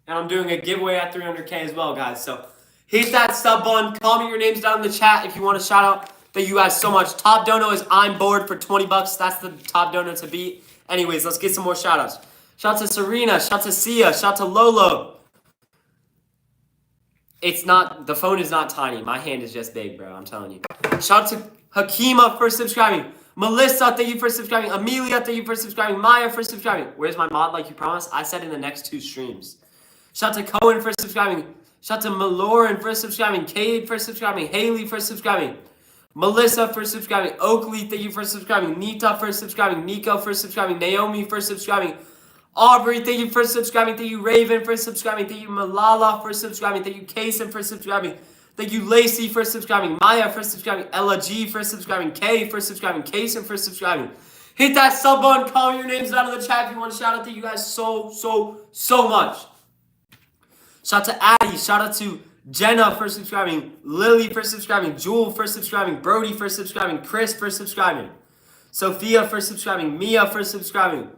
And I'm doing a giveaway at 300K as well, guys. So hit that sub button. Comment your names down in the chat if you want to shout out. Thank you guys so much. Top dono is I'm bored for 20 bucks. That's the top dono to beat. Anyways, let's get some more shout outs. Shout out to Serena. Shout out to Sia. Shout out to Lolo. It's not, the phone is not tiny. My hand is just big, bro. I'm telling you. Shout out to Hakima for subscribing. Melissa, thank you for subscribing. Amelia, thank you for subscribing. Maya for subscribing. Where's my mod like you promised? I said in the next 2 streams. Shout out to Cohen for subscribing. Shout out to Maloran for subscribing. Cade for subscribing. Haley for subscribing. Melissa for subscribing. Oakley, thank you for subscribing. Nita for subscribing. Nico for subscribing. Naomi for subscribing. Aubrey, thank you for subscribing. Thank you, Raven, for subscribing. Thank you, Malala, for subscribing. Thank you, Kason, for subscribing. Thank you, Lacey, for subscribing. Maya, for subscribing. Ella G, for subscribing. Kay, for subscribing. Kason, for subscribing. Hit that sub button. Comment your names down in the chat if you want to shout out to you guys so much. Shout out to Addie. Shout out to Jenna for subscribing. Lily for subscribing. Jewel for subscribing. Brody for subscribing. Chris for subscribing. Sophia for subscribing. Mia for subscribing.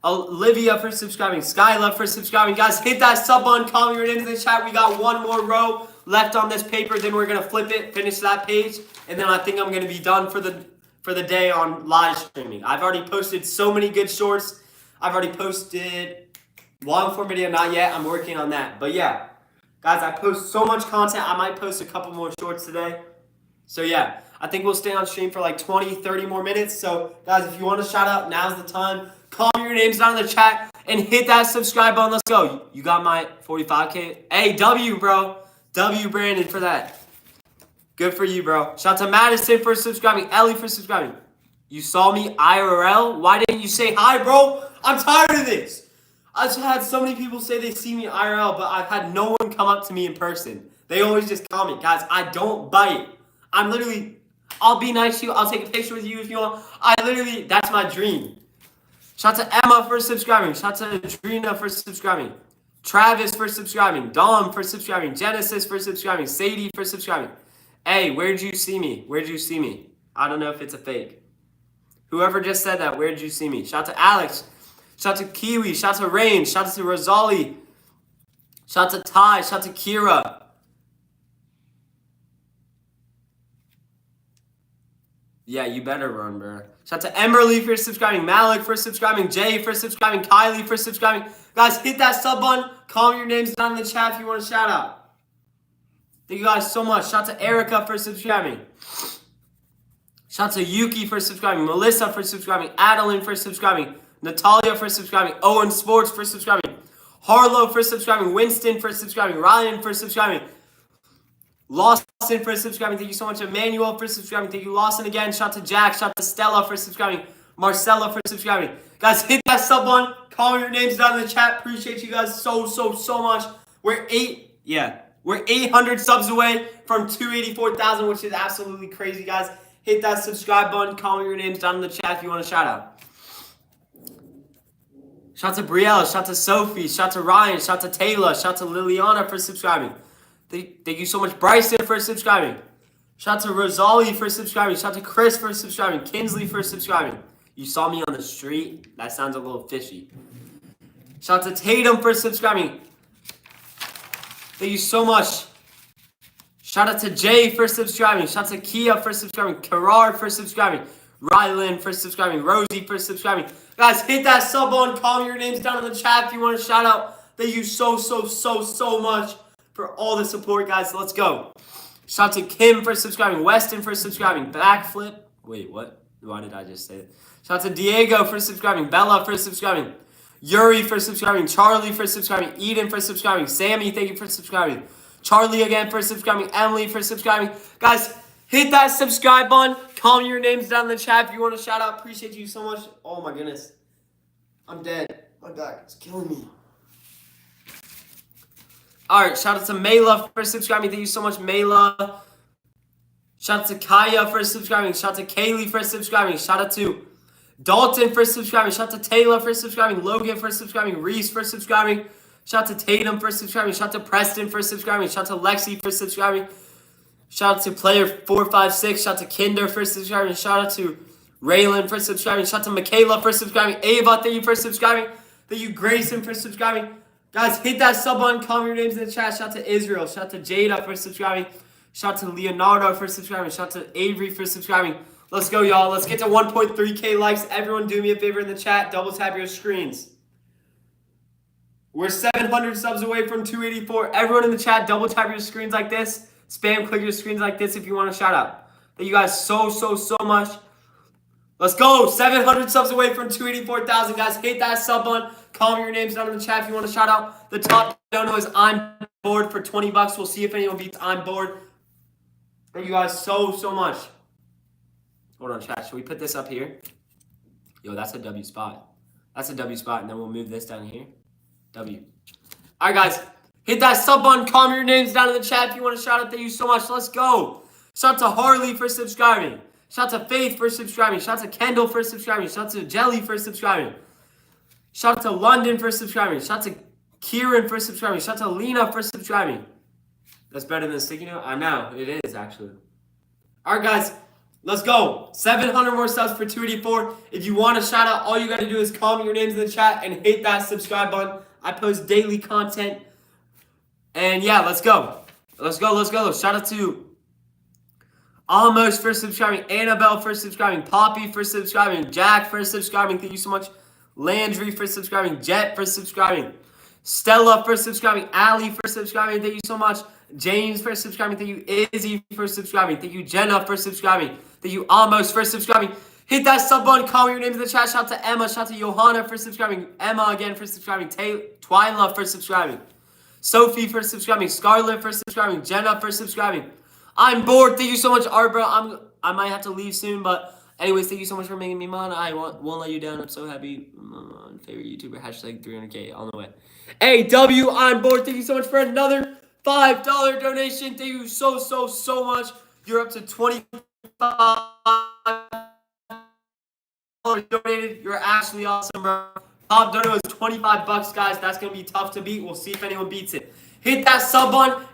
Olivia for subscribing. Skyla for subscribing. Guys, hit that sub button. Comment your names in the chat. We got one more row left on this paper. Then we're going to flip it, finish that page. And then I think I'm going to be done for the day on live streaming. I've already posted so many good shorts. I've already posted long form video, not yet. I'm working on that. But yeah, guys, I post so much content. I might post a couple more shorts today. So yeah, I think we'll stay on stream for like 20, 30 more minutes. So guys, if you want to shout out, now's the time. Comment your names down in the chat and hit that subscribe button. Let's go. You got my 45K. Hey, W, bro. W, Brandon, for that. Good for you, bro. Shout out to Madison for subscribing. Ellie for subscribing. You saw me IRL? Why didn't you say hi, bro? I'm tired of this. I've had so many people say they see me IRL, but I've had no one come up to me in person. They always just comment. Guys, I don't bite. I'll be nice to you. I'll take a picture with you if you want. That's my dream. Shout out to Emma for subscribing. Shout out to Adrina for subscribing. Travis for subscribing. Dom for subscribing. Genesis for subscribing. Sadie for subscribing. Hey, where'd you see me? Where'd you see me? I don't know if it's a fake. Whoever just said that, where'd you see me? Shout out to Alex. Shout out to Kiwi. Shout out to Rain. Shout out to Rosali. Shout out to Ty. Shout out to Kira. Yeah, you better run, bro. Shout out to Emberly for subscribing. Malik for subscribing. Jay for subscribing. Kylie for subscribing. Guys, hit that sub button. Comment your names down in the chat if you want to shout out. Thank you guys so much. Shout out to Erica for subscribing. Shout out to Yuki for subscribing. Melissa for subscribing. Adeline for subscribing. Natalia for subscribing. Owen Sports for subscribing. Harlow for subscribing. Winston for subscribing. Ryan for subscribing. Lawson for subscribing. Thank you so much. Emmanuel for subscribing. Thank you, Lawson, again. Shout out to Jack. Shout out to Stella for subscribing. Marcella for subscribing. Guys, hit that sub button. Comment your names down in the chat. Appreciate you guys so much. We're 800 subs away from 284,000, which is absolutely crazy, guys. Hit that subscribe button. Comment your names down in the chat if you want a shout out. Shout out to Brielle. Shout out to Sophie. Shout out to Ryan. Shout out to Taylor. Shout out to Liliana for subscribing. Thank you so much, Bryson, for subscribing. Shout out to Rosali for subscribing. Shout out to Chris for subscribing. Kinsley for subscribing. You saw me on the street? That sounds a little fishy. Shout out to Tatum for subscribing. Thank you so much. Shout out to Jay for subscribing. Shout out to Kia for subscribing. Karar for subscribing. Rylan for subscribing. Rosie for subscribing. Guys, hit that sub button. Comment your names down in the chat if you want to shout out. Thank you so much for all the support, guys. Let's go. Shout out to Kim for subscribing. Weston for subscribing. Backflip. Wait, what? Why did I just say it? Shout out to Diego for subscribing. Bella for subscribing. Yuri for subscribing. Charlie for subscribing. Eden for subscribing. Sammy, thank you for subscribing. Charlie again for subscribing. Emily for subscribing. Guys, hit that subscribe button. Comment your names down in the chat if you want to shout out. Appreciate you so much. Oh my goodness. I'm dead. My back is killing me. Alright, shout out to Mayla for subscribing. Thank you so much, Mayla. Shout out to Kaya for subscribing. Shout out to Kaylee for subscribing. Shout out to Dalton for subscribing. Shout out to Taylor for subscribing. Logan for subscribing. Reese for subscribing. Shout out to Tatum for subscribing. Shout out to Preston for subscribing. Shout out to Lexi for subscribing. Shout out to Player456. Shout out to Kinder for subscribing. Shout out to Raylan for subscribing. Shout out to Michaela for subscribing. Ava, thank you for subscribing. Thank you, Grayson, for subscribing. Guys, hit that sub button. Comment your names in the chat. Shout out to Israel. Shout out to Jada for subscribing. Shout out to Leonardo for subscribing. Shout out to Avery for subscribing. Let's go, y'all. Let's get to 1.3K likes. Everyone do me a favor in the chat. Double tap your screens. We're 700 subs away from 284. Everyone in the chat, double tap your screens like this. Spam click your screens like this if you want a shout out. Thank you guys so much. Let's go. 700 subs away from 284,000, guys. Hit that sub button. Comment your names down in the chat if you want to shout out. The top dono is I'm bored for 20 bucks. We'll see if anyone beats I'm bored. Thank you guys so much. Hold on, chat. Should we put this up here? Yo, that's a W spot. That's a W spot, and then we'll move this down here. W. All right, guys. Hit that sub button. Comment your names down in the chat if you want to shout out. Thank you so much. Let's go. Shout out to Harley for subscribing. Shout out to Faith for subscribing. Shout out to Kendall for subscribing. Shout out to Jelly for subscribing. Shout out to London for subscribing. Shout out to Kieran for subscribing. Shout out to Lena for subscribing. That's better than a sticky note? I know. It is, actually. All right, guys. Let's go. 700 more subs for 284. If you want to shout out, all you got to do is comment your names in the chat and hit that subscribe button. I post daily content. And yeah, let's go. Let's go. Shout out to Almost for subscribing. Annabelle for subscribing. Poppy for subscribing. Jack for subscribing. Thank you so much. Landry for subscribing. Jet for subscribing. Stella for subscribing. Ali for subscribing. Thank you so much. James for subscribing. Thank you. Izzy for subscribing. Thank you. Jenna for subscribing. Thank you. Almost for subscribing. Hit that sub button. Comment your names in the chat. Shout out to Emma. Shout out to Johanna for subscribing. Emma again for subscribing. Twyla for subscribing. Sophie for subscribing. Scarlett for subscribing. Jenna for subscribing. I'm bored. Thank you so much, Arbra. I might have to leave soon, but anyways, thank you so much for making me mod. I won't let you down. I'm so happy. Favorite YouTuber. Hashtag 300K on the way. Hey, W, I'm bored. Thank you so much for another $5 donation. Thank you so much. You're up to $25 donated. You're actually awesome, bro. Top dono is 25 bucks, guys. That's going to be tough to beat. We'll see if anyone beats it. Hit that sub button.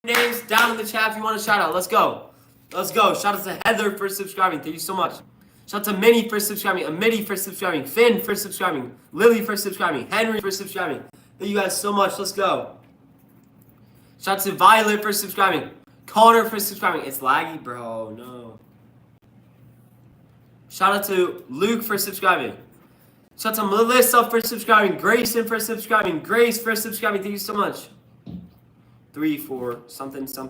Names down in the chat if you want to shout out. Let's go. Shout out to Heather for subscribing. Thank you so much. Shout out to Minnie for subscribing. Amity for subscribing. Finn for subscribing. Lily for subscribing. Henry for subscribing. Thank you guys so much. Let's go. Shout out to Violet for subscribing. Connor for subscribing. It's laggy, bro. No. Shout out to Luke for subscribing. Shout out to Melissa for subscribing. Grayson for subscribing. Grace for subscribing. Thank you so much. 3, 4, something. Shout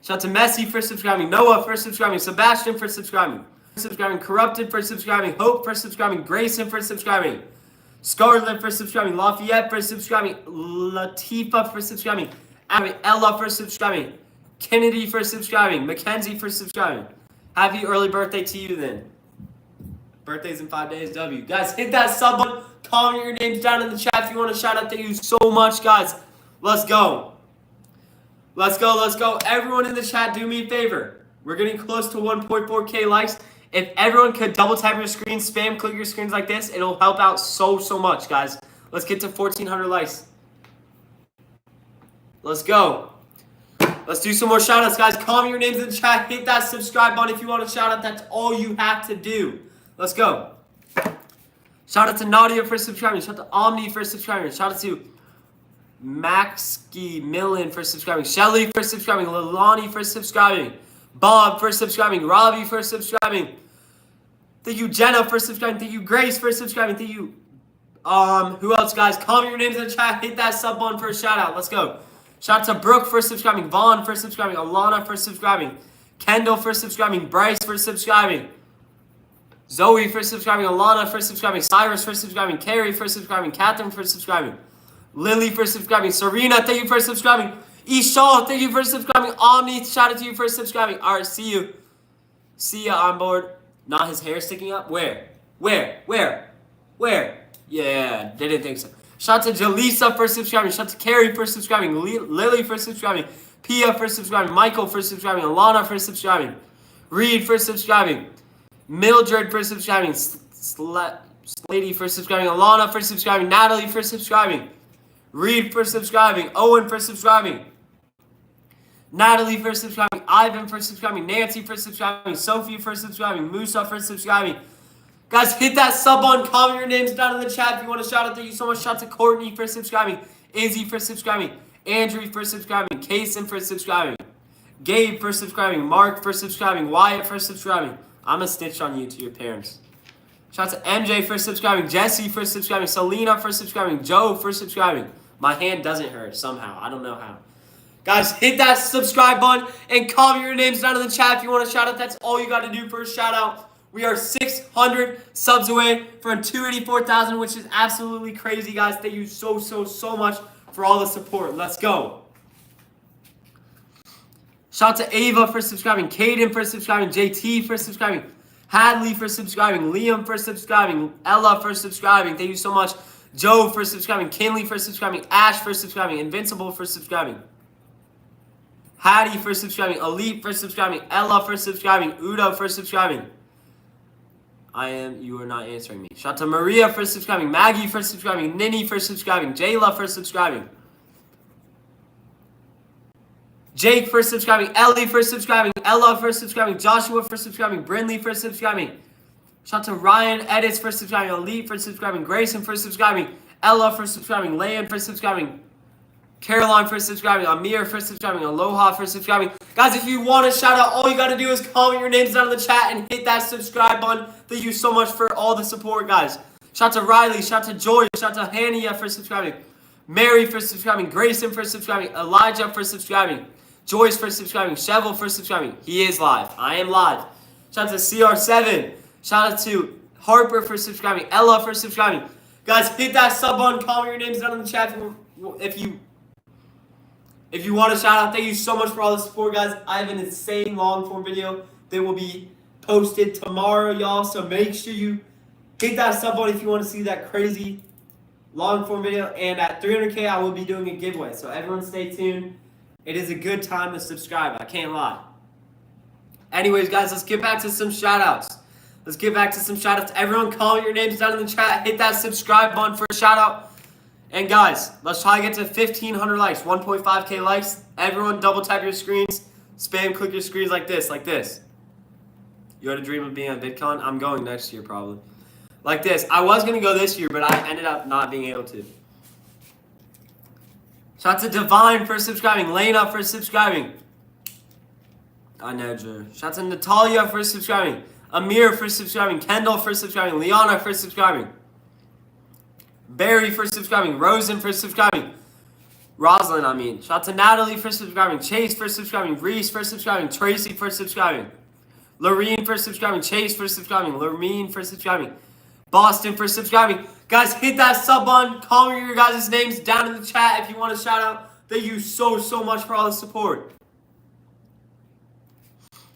out to Messi for subscribing. Noah for subscribing. Sebastian for subscribing. Corrupted for subscribing. Hope for subscribing. Grayson for subscribing. Scarlett for subscribing. Lafayette for subscribing. Latifa for subscribing. Ella for subscribing. Kennedy for subscribing. Mackenzie for subscribing. Happy early birthday to you then. Birthday's in 5 days. W. Guys, hit that sub button. Comment your names down in the chat if you want to shout out. Thank you so much, guys. Let's go. Everyone in the chat, do me a favor. We're getting close to 1.4K likes. If everyone could double tap your screen, spam click your screens like this, it'll help out so much, guys. Let's get to 1,400 likes. Let's go. Let's do some more shout outs, guys. Comment your names in the chat. Hit that subscribe button if you want to shout out. That's all you have to do. Let's go. Shout out to Nadia for subscribing. Shout out to Omni for subscribing. Shout out to Maxky Millen for subscribing. Shelly for subscribing. Lilani for subscribing. Bob for subscribing. Robbie for subscribing. Thank you, Jenna, for subscribing. Thank you, Grace, for subscribing. Thank you. Who else, guys? Comment your names in the chat. Hit that sub button for a shout out. Let's go. Shout out to Brooke for subscribing. Vaughn for subscribing. Alana for subscribing. Kendall for subscribing. Bryce for subscribing. Zoe for subscribing. Alana for subscribing. Cyrus for subscribing. Carrie for subscribing. Catherine for subscribing. Lily for subscribing. Serena, thank you for subscribing. Ishal, thank you for subscribing. Omni, shout out to you for subscribing. All right, see you. See ya on board. Not his hair sticking up? Where? Yeah, didn't think so. Shout out to Jaleesa for subscribing. Shout out to Carrie for subscribing. Lily for subscribing. Pia for subscribing. Michael for subscribing. Alana for subscribing. Reed for subscribing. Mildred for subscribing. Slady for subscribing. Alana for subscribing. Natalie for subscribing. Reed for subscribing. Owen for subscribing. Natalie for subscribing. Ivan for subscribing. Nancy for subscribing. Sophie for subscribing. Musa for subscribing. Guys, hit that sub button. Comment your names down in the chat if you want to shout out. Thank you so much. Shout out to Courtney for subscribing. Izzy for subscribing. Andrew for subscribing. Kason for subscribing. Gabe for subscribing. Mark for subscribing. Wyatt for subscribing. I'm going to snitch on you to your parents. Shout out to MJ for subscribing. Jesse for subscribing. Selena for subscribing. Joe for subscribing. My hand doesn't hurt somehow. I don't know how. Guys, hit that subscribe button and comment your names down in the chat if you want a shout out. That's all you got to do for a shout out. We are 600 subs away from 284,000, which is absolutely crazy, guys. Thank you so much for all the support. Let's go. Shout out to Ava for subscribing, Caden for subscribing, JT for subscribing, Hadley for subscribing, Liam for subscribing, Ella for subscribing. Thank you so much. Joe for subscribing, Kinley for subscribing, Ash for subscribing, Invincible for subscribing, Hattie for subscribing, Elite for subscribing, Ella for subscribing, Udo for subscribing. You are not answering me. Shout out to Maria for subscribing, Maggie for subscribing, Ninny for subscribing, Jayla for subscribing, Jake for subscribing, Ellie for subscribing, Ella for subscribing, Joshua for subscribing, Brinley for subscribing. Shout out to Ryan Edits for subscribing, Elite for subscribing, Grayson for subscribing, Ella for subscribing, Leon for subscribing, Caroline for subscribing, Amir for subscribing, Aloha for subscribing. Guys, if you want a shout out, all you got to do is comment your names down in the chat and hit that subscribe button. Thank you so much for all the support, guys. Shout out to Riley, shout out to Joy, shout out to Hania for subscribing, Mary for subscribing, Grayson for subscribing, Elijah for subscribing, Joyce for subscribing, Chevel for subscribing. He is live. I am live. Shout out to CR7. Shout out to Harper for subscribing, Ella for subscribing. Guys, hit that sub button, comment your names down in the chat if you want a shout out. Thank you so much for all the support, guys. I have an insane long form video that will be posted tomorrow, y'all. So make sure you hit that sub button if you want to see that crazy long form video. And at 300K, I will be doing a giveaway. So everyone stay tuned. It is a good time to subscribe. I can't lie. Anyways, guys, let's get back to some shout outs. Everyone comment your names down in the chat. Hit that subscribe button for a shout out. And guys, let's try to get to 1,500 likes, 1.5K likes. Everyone double tap your screens. Spam click your screens like this. You had a dream of being on VidCon? I'm going next year probably. Like this. I was going to go this year, but I ended up not being able to. Shout out to Divine for subscribing. Lena for subscribing. I know, Drew. Shout out to Natalia for subscribing. Amir for subscribing. Kendall for subscribing. Liana for subscribing. Barry for subscribing. Rosen for subscribing. Rosalind, I mean. Shout out to Natalie for subscribing. Chase for subscribing. Reese for subscribing. Tracy for subscribing. Lorene for subscribing. Chase for subscribing. Lorene for subscribing. Boston for subscribing. Guys, hit that sub button. Comment your guys' names down in the chat if you want a shout out. Thank you so much for all the support.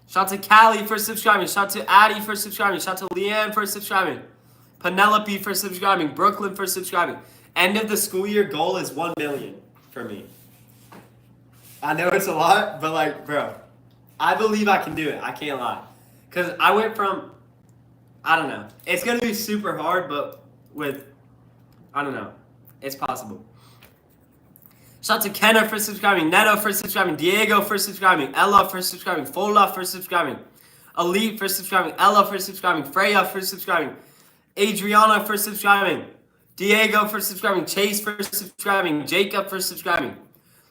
Shout out to Callie for subscribing. Shout out to Addie for subscribing. Shout out to Leanne for subscribing. Penelope for subscribing. Brooklyn for subscribing. End of the school year goal is 1 million for me. I know it's a lot, but like, bro, I believe I can do it. I can't lie. Because I went from, I don't know. It's going to be super hard, but I don't know. It's possible. Shout out to Kenna for subscribing, Neto for subscribing, Diego for subscribing, Ella for subscribing, Fola for subscribing, Elite for subscribing, Ella for subscribing, Freya for subscribing, Adriana for subscribing, Diego for subscribing, Chase for subscribing, Jacob for subscribing,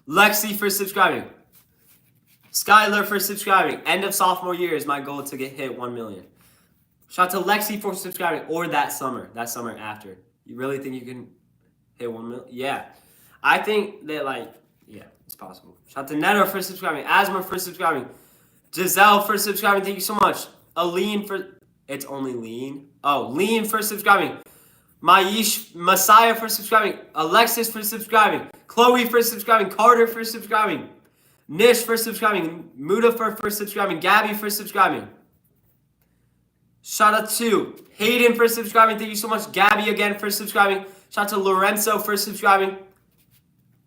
Lexi for subscribing, Skylar for subscribing. End of sophomore year is my goal to get hit 1 million. Shout out to Lexi for subscribing, or that summer after. You really think you can hit 1 million? Yeah. I think that, it's possible. Shout out to Neto for subscribing. Asma for subscribing. Giselle for subscribing. Thank you so much. Aline for... It's only Lean. Oh, Lean for subscribing. Messiah for subscribing. Alexis for subscribing. Chloe for subscribing. Carter for subscribing. Nish for subscribing. Mudafer for subscribing. Gabby for subscribing. Shout out to Hayden for subscribing. Thank you so much. Gabby again for subscribing. Shout out to Lorenzo for subscribing.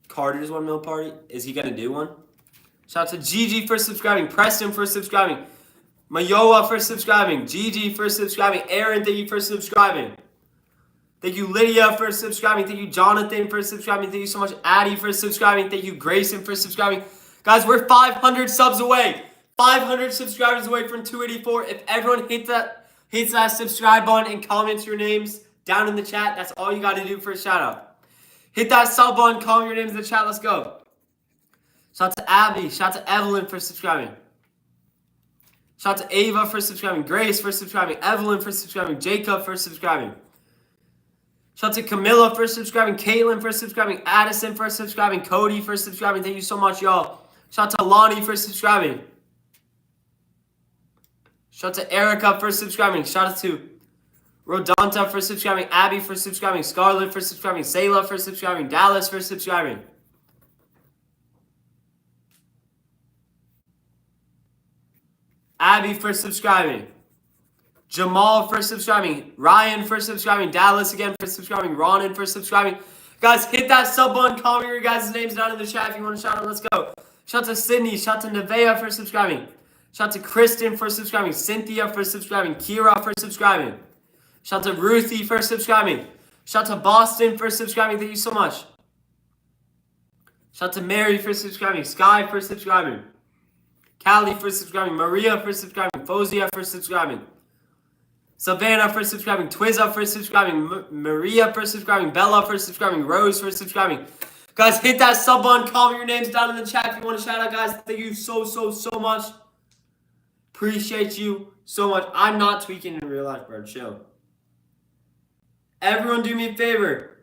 Carter's 1 mil party. Is he going to do one? Shout out to Gigi for subscribing. Preston for subscribing. Mayoa for subscribing. Gigi for subscribing. Aaron, thank you for subscribing. Thank you, Lydia, for subscribing. Thank you, Jonathan, for subscribing. Thank you so much, Addie, for subscribing. Thank you, Grayson, for subscribing. Guys, we're 500 subs away. 500 subscribers away from 284. If everyone hits that subscribe button and comments your names down in the chat, that's all you got to do for a shout out. Hit that sub button, comment your names in the chat. Let's go. Shout out to Abby. Shout out to Evelyn for subscribing. Shout out to Ava for subscribing. Grace for subscribing. Evelyn for subscribing. Jacob for subscribing. Shout out to Camilla for subscribing, Caitlin for subscribing, Addison for subscribing, Cody for subscribing. Thank you so much, y'all. Shout out to Lonnie for subscribing. Shout out to Erica for subscribing. Shout out to Rodonta for subscribing, Abby for subscribing, Scarlett for subscribing, Sayla for subscribing, Dallas for subscribing. Abby for subscribing. Jamal for subscribing. Ryan for subscribing. Dallas again for subscribing. Ronan for subscribing. Guys, hit that sub button. Comment your guys' names down in the chat if you want to shout out. Let's go. Shout out to Sydney. Shout out to Nevea for subscribing. Shout out to Kristen for subscribing. Cynthia for subscribing. Kira for subscribing. Shout out to Ruthie for subscribing. Shout out to Boston for subscribing. Thank you so much. Shout out to Mary for subscribing. Sky for subscribing. Callie for subscribing. Maria for subscribing. Fozia for subscribing. Savannah for subscribing. Twizza for subscribing. Maria for subscribing. Bella for subscribing. Rose for subscribing. Guys, hit that sub button. Comment your names down in the chat if you want to shout out, guys. Thank you so much. Appreciate you so much. I'm not tweaking in real life, bro. Chill. Everyone do me a favor.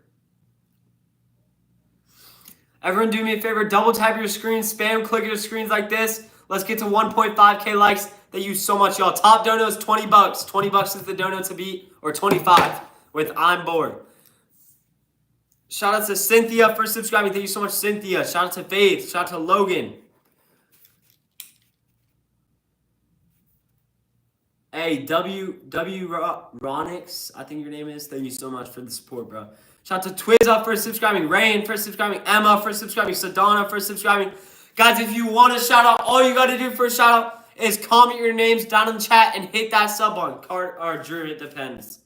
Everyone do me a favor. Double tap your screen. Spam click your screens like this. Let's get to 1.5K likes. Thank you so much, y'all. Top dono is $20. $20 is the dono to beat, or 25 with I'm bored. Shout out to Cynthia for subscribing. Thank you so much, Cynthia. Shout out to Faith. Shout out to Logan. Hey, W Ronix, I think your name is. Thank you so much for the support, bro. Shout out to Twizza for subscribing. Rain for subscribing. Emma for subscribing. Sedona for subscribing. Guys, if you want to shout out, all you got to do for a shout out is comment your names down in the chat and hit that sub button. Or Drew, it depends.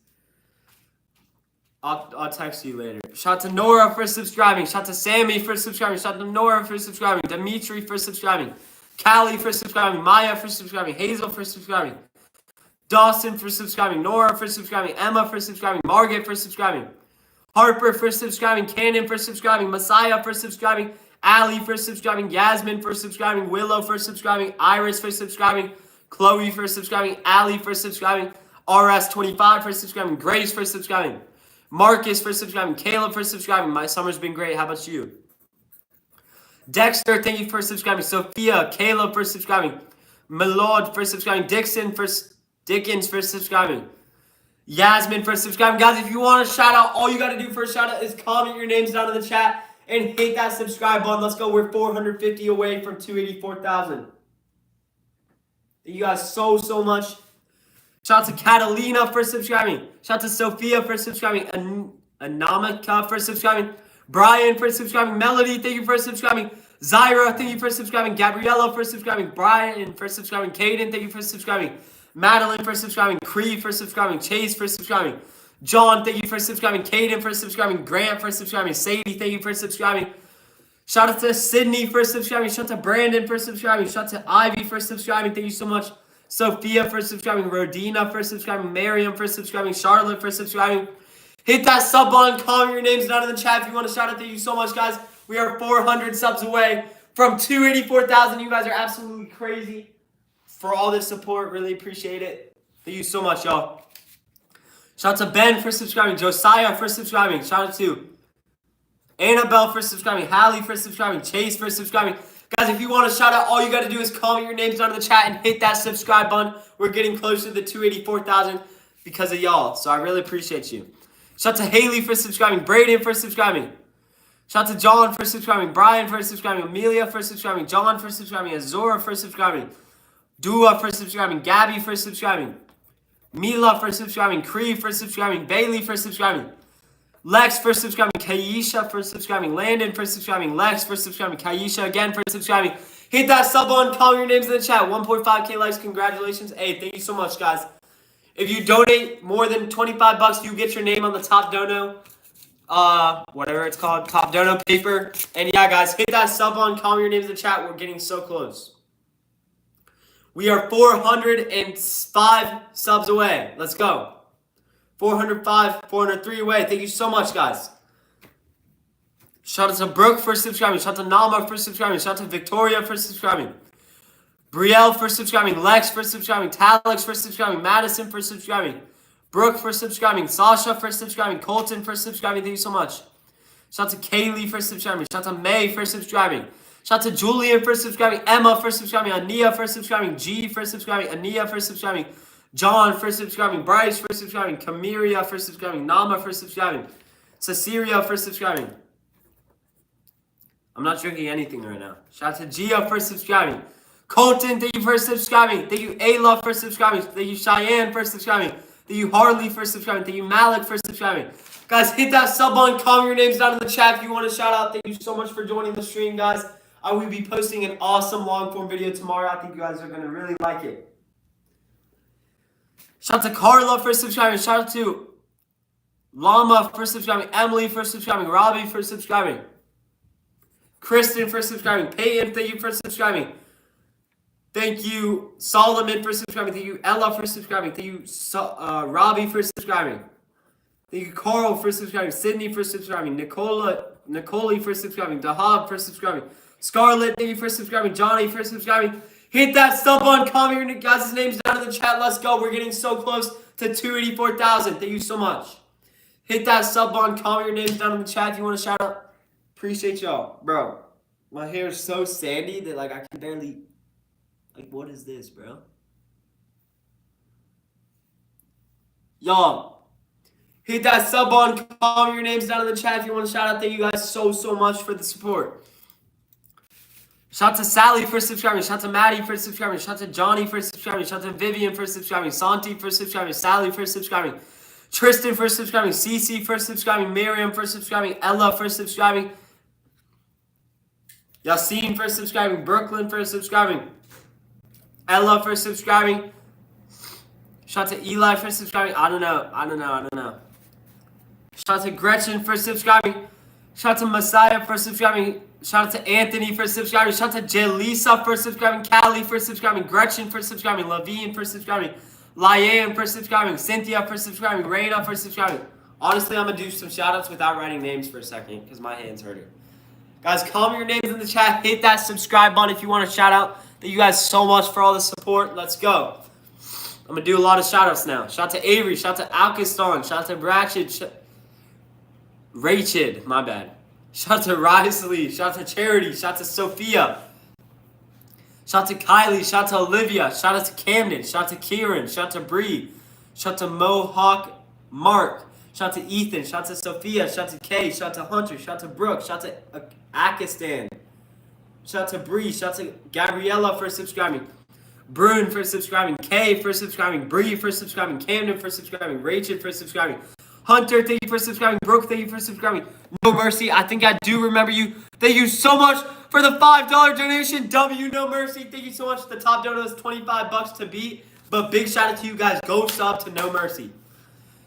I'll text you later. Shout out to Nora for subscribing. Shout out to Sammy for subscribing. Shout out to Nora for subscribing. Dimitri for subscribing. Callie for subscribing. Maya for subscribing. Hazel for subscribing. Dawson for subscribing. Nora for subscribing. Emma for subscribing. Margaret for subscribing. Harper for subscribing. Cannon for subscribing. Messiah for subscribing. Allie for subscribing, Yasmin for subscribing, Willow for subscribing, Iris for subscribing, Chloe for subscribing, Allie for subscribing, RS25 for subscribing, Grace for subscribing, Marcus for subscribing, Caleb for subscribing. My summer's been great. How about you? Dexter, thank you for subscribing. Sophia, Caleb for subscribing, Milord for subscribing, Dickens for subscribing, Yasmin for subscribing. Guys, if you want a shout out, all you got to do for a shout out is comment your names down in the chat. And hit that subscribe button. Let's go. We're 450 away from 284,000. Thank you guys so much. Shout out to Catalina for subscribing. Shout out to Sophia for subscribing. Anamika for subscribing. Brian for subscribing. Melody, thank you for subscribing. Zyra, thank you for subscribing. Gabriella for subscribing. Brian for subscribing. Caden, thank you for subscribing. Madeline for subscribing. Cree for subscribing. Chase for subscribing. John, thank you for subscribing. Caden for subscribing. Grant for subscribing. Sadie, thank you for subscribing. Shout out to Sydney for subscribing. Shout out to Brandon for subscribing. Shout out to Ivy for subscribing. Thank you so much. Sophia for subscribing. Rodina for subscribing. Miriam for subscribing. Charlotte for subscribing. Hit that sub button. Comment your names down in the chat if you want to shout out. Thank you so much, guys. We are 400 subs away from 284,000. You guys are absolutely crazy for all this support. Really appreciate it. Thank you so much, y'all. Shout out to Ben for subscribing. Josiah for subscribing. Shout out to Annabelle for subscribing. Hallie for subscribing. Chase for subscribing. Guys, if you want to shout out, all you got to do is comment your names down in the chat and hit that subscribe button. We're getting closer to the 284,000 because of y'all. So I really appreciate you. Shout out to Haley for subscribing. Braden for subscribing. Shout out to John for subscribing. Brian for subscribing. Amelia for subscribing. John for subscribing. Azora for subscribing. Dua for subscribing. Gabby for subscribing. Mila for subscribing, Cree for subscribing, Bailey for subscribing, Lex for subscribing, Kaisha for subscribing, Landon for subscribing, Lex for subscribing, Kaisha again for subscribing. Hit that sub button, comment your names in the chat. 1.5K likes, congratulations. Hey, thank you so much, guys. If you donate more than $25, you get your name on the top dono, whatever it's called, top dono paper. And yeah, guys, hit that sub button, comment your names in the chat. We're getting so close. We are 405 subs away. Let's go. 405, 403 away. Thank you so much, guys. Shout out to Brooke for subscribing. Shout out to Nama for subscribing. Shout out to Victoria for subscribing. Brielle for subscribing. Lex for subscribing. Talix for subscribing. Madison for subscribing. Brooke for subscribing. Sasha for subscribing. Colton for subscribing. Thank you so much. Shout out to Kaylee for subscribing. Shout out to May for subscribing. Shout out to Julian for subscribing. Emma for subscribing. Ania for subscribing. G for subscribing. Ania for subscribing. John for subscribing. Bryce for subscribing. Kamiria for subscribing. Nama for subscribing. Cecilia for subscribing. I'm not drinking anything right now. Shout out to Gia for subscribing. Colton, thank you for subscribing. Thank you, Ayla, for subscribing. Thank you, Cheyenne, for subscribing. Thank you, Harley, for subscribing. Thank you, Malik, for subscribing. Guys, hit that sub button. Comment your names down in the chat if you want a shout out. Thank you so much for joining the stream, guys. I will be posting an awesome long form video tomorrow. I think you guys are going to really like it. Shout out to Carla for subscribing. Shout out to Lama for subscribing. Emily for subscribing. Robbie for subscribing. Kristen for subscribing. Peyton, thank you for subscribing. Thank you, Solomon, for subscribing. Thank you, Ella, for subscribing. Thank you, Robbie, for subscribing. Thank you, Carl, for subscribing. Sydney, for subscribing. Nicole, for subscribing. Dahab, for subscribing. Scarlett, thank you for subscribing. Johnny, for subscribing. Hit that sub button. Comment your guys' names down in the chat. Let's go. We're getting so close to 284,000. Thank you so much. Hit that sub button. Comment your names down in the chat if you want to shout out. Appreciate y'all. Bro, my hair is so sandy that, like, I can barely... Like, what is this, bro? Y'all, hit that sub button. Comment your names down in the chat if you want to shout out. Thank you guys so much for the support. Shout out to Sally for subscribing. Shout out to Maddie for subscribing. Shout out to Johnny for subscribing. Shout out to Vivian for subscribing. Santi for subscribing. Sally for subscribing. Tristan for subscribing. Cece for subscribing. Miriam for subscribing. Ella for subscribing. Yassine for subscribing. Brooklyn for subscribing. Ella for subscribing. Shout out to Eli for subscribing. I don't know. Shout out to Gretchen for subscribing. Shout out to Messiah for subscribing. Shout out to Anthony for subscribing. Shout out to Jelisa for subscribing. Callie for subscribing. Gretchen for subscribing. Lavine for subscribing. Lyanne for subscribing. Cynthia for subscribing. Raina for subscribing. Honestly, I'm going to do some shout outs without writing names for a second because my hand's hurting. Guys, comment your names in the chat. Hit that subscribe button if you want a shout out. Thank you guys so much for all the support. Let's go. I'm going to do a lot of shout outs now. Shout out to Avery. Shout out to Alkistan. Shout out to Ratchet. Rachid. My bad. Shout out to Risley. Shout out to Charity. Shout out to Sophia. Shout out to Kylie. Shout out to Olivia. Shout out to Camden. Shout out to Kieran. Shout out to Bree. Shout out to Mohawk Mark. Shout out to Ethan. Shout out to Sophia. Shout out to Kay. Shout out to Hunter. Shout out to Brooke. Shout out to Akistan. Shout out to Bree. Shout out to Gabriella for subscribing. Brune for subscribing. Kay for subscribing. Bree for subscribing. Camden for subscribing. Rachel for subscribing. Hunter, thank you for subscribing. Brooke, thank you for subscribing. No Mercy, I think I do remember you. Thank you so much for the $5 donation. W, No Mercy, thank you so much. The top donor was $25 to beat. But big shout out to you guys. Go sub to No Mercy.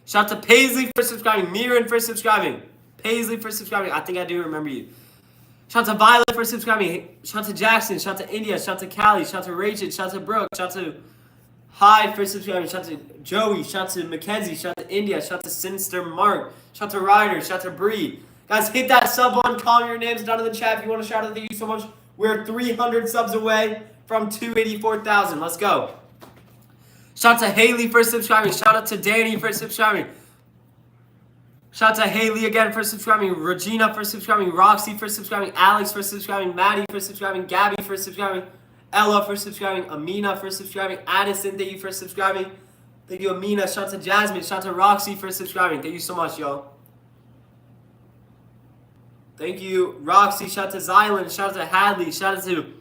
Shout out to Paisley for subscribing. Miran for subscribing. Paisley for subscribing. I think I do remember you. Shout out to Violet for subscribing. Shout out to Jackson. Shout out to India. Shout out to Callie. Shout out to Rachel. Shout out to Brooke. Shout out to Hyde for subscribing. Shout out to Joey. Shout out to Mackenzie. Shout out to India. Shout out to Sinister Mark. Shout out to Ryder. Shout out to Bree. Guys, hit that sub button. Comment your names down in the chat if you want to shout out. Thank you so much. We're 300 subs away from 284,000. Let's go. Shout out to Haley for subscribing. Shout out to Danny for subscribing. Shout out to Haley again for subscribing. Regina for subscribing. Roxy for subscribing. Alex for subscribing. Maddie for subscribing. Gabby for subscribing. Ella for subscribing. Amina for subscribing. Addison, thank you for subscribing. Thank you, Amina. Shout out to Jasmine. Shout out to Roxy for subscribing. Thank you so much, y'all. Thank you, Roxy. Shout out to Zylan. Shout out to Hadley. Shout out to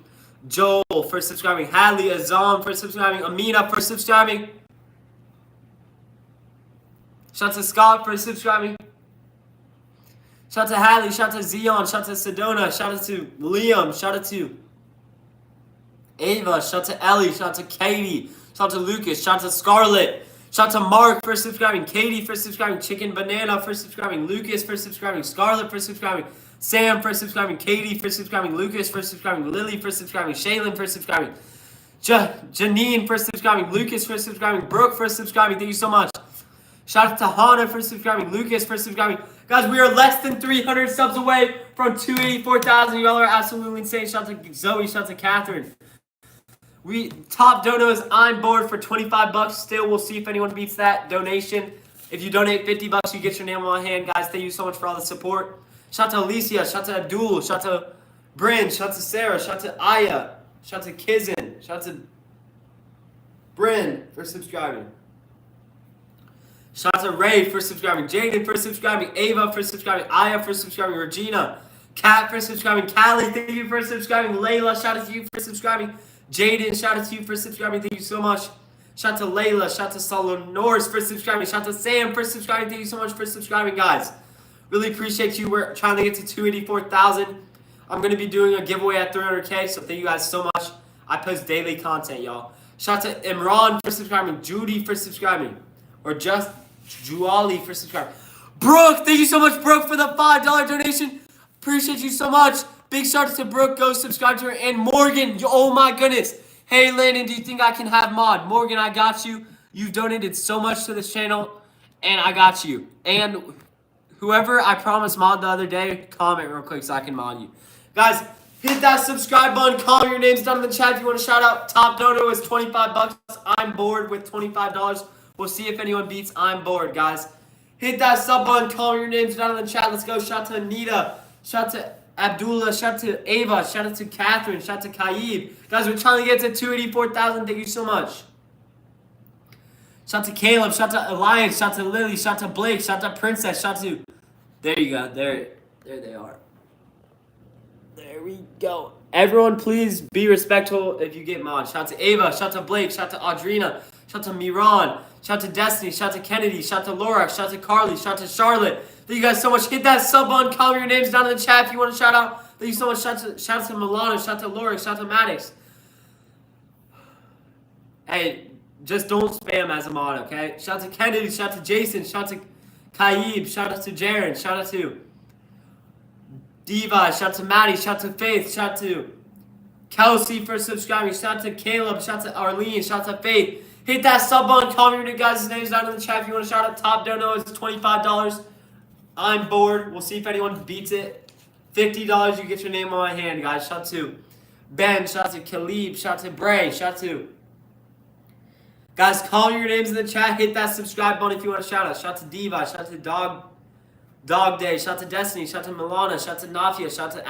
Joel for subscribing. Hadley, Azam for subscribing. Amina for subscribing. Shout out to Scott for subscribing. Shout out to Hadley. Shout out to Zion. Shout out to Sedona. Shout out to Liam. Shout out to Ava. Shout out to Ellie. Shout out to Katie. Shout out to Lucas. Shout out to Scarlett. Shout out to Mark for subscribing. Katie for subscribing. Chicken Banana for subscribing. Lucas for subscribing. Scarlett for subscribing. Sam for subscribing. Katie for subscribing. Lucas for subscribing. Lily for subscribing. Shaylin for subscribing. Janine for subscribing. Lucas for subscribing. Brooke for subscribing. Thank you so much. Shout out to Hannah for subscribing. Lucas for subscribing. Guys, we are less than 300 subs away from 284,000. Y'all are absolutely insane. Shout out to Zoe. Shout out to Catherine. Top dono is I'm bored for 25 bucks. Still, we'll see if anyone beats that donation. If you donate 50 bucks, you get your name on my hand. Guys, thank you so much for all the support. Shout out to Alicia. Shout out to Abdul. Shout out to Bryn. Shout out to Sarah. Shout out to Aya. Shout out to Kizin. Shout out to Bryn for subscribing. Shout out to Ray for subscribing. Jaden for subscribing. Ava for subscribing. Aya for subscribing. Regina. Kat for subscribing. Callie, thank you for subscribing. Layla, shout out to you for subscribing. Jaden, shout out to you for subscribing. Thank you so much. Shout out to Layla. Shout out to Solonors for subscribing. Shout out to Sam for subscribing. Thank you so much for subscribing, guys. Really appreciate you. We're trying to get to 284,000. I'm going to be doing a giveaway at 300K, so thank you guys so much. I post daily content, y'all. Shout out to Imran for subscribing. Judy for subscribing. Or just Juali for subscribing. Brooke, thank you so much, Brooke, for the $5 donation. Appreciate you so much. Big shout out to Brooke. Go subscribe to her. And Morgan, oh my goodness. Hey, Landon, do you think I can have mod? Morgan, I got you. You've donated so much to this channel, and I got you. And whoever I promised mod the other day, comment real quick so I can mod you. Guys, hit that subscribe button. Comment your names down in the chat if you want to shout out. Top dono is 25 bucks. I'm bored with $25. We'll see if anyone beats I'm bored, guys. Hit that sub button. Comment your names down in the chat. Let's go. Shout out to Anita. Shout out to Abdullah. Shout out to Ava. Shout out to Catherine. Shout out to Kaib. Guys, we're trying to get to 284,000. Thank you so much. Shout out to Caleb. Shout out to Alliance. Shout out to Lily. Shout out to Blake. Shout out to Princess. Shout out to... There you go. There they are. There we go. Everyone, please be respectful if you get mod. Shout out to Ava. Shout out to Blake. Shout out to Audrina. Shout out to Miran. Shout out to Destiny. Shout out to Kennedy. Shout out to Laura. Shout out to Carly. Shout out to Charlotte. Thank you guys so much. Hit that sub button. Comment your names down in the chat if you want to shout out. Thank you so much. Shout out to Milano. Shout out to Laura. Shout out to Maddox. Hey, just don't spam as a mod, okay? Shout out to Kennedy. Shout out to Jason. Shout out to Kaib. Shout out to Jaron. Shout out to Diva. Shout out to Maddie. Shout out to Faith. Shout out to Kelsey for subscribing. Shout out to Caleb. Shout out to Arlene. Shout out to Faith. Hit that sub button. Comment your guys' names down in the chat if you want to shout out. Top dono is $25. I'm bored. We'll see if anyone beats it. $50, you get your name on my hand, guys. Shout out to Ben. Shout out to Khalib. Shout out to Bray. Shout out to... Guys, comment your names in the chat. Hit that subscribe button if you want to shout out. Shout out to Diva. Shout out to Dog Day. Shout out to Destiny. Shout out to Milana. Shout out to Nafia. Shout out to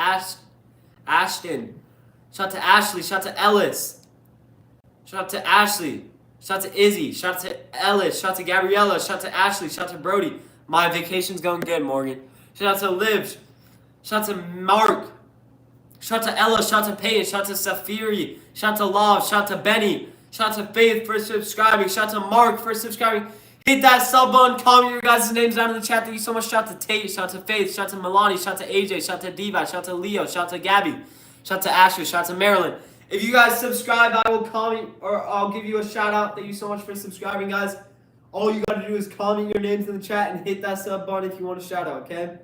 Ashton. Shout out to Ashley. Shout out to Ellis. Shout out to Ashley. Shout out to Izzy. Shout out to Ellis. Shout out to Gabriella. Shout out to Ashley. Shout out to Brody. My vacation's going good, Morgan. Shout out to Liv. Shout out to Mark. Shout out to Ella. Shout out to Peyton. Shout out to Safiri. Shout out to Love. Shout out to Benny. Shout out to Faith for subscribing. Shout out to Mark for subscribing. Hit that sub button. Comment your guys' names down in the chat. Thank you so much. Shout out to Tate. Shout out to Faith. Shout out to Milani. Shout out to AJ. Shout out to Diva. Shout out to Leo. Shout out to Gabby. Shout out to Ashley. Shout out to Marilyn. If you guys subscribe, I will comment or I'll give you a shout out. Thank you so much for subscribing, guys. All you got to do is comment your names in the chat and hit that sub button if you want a shout out, okay?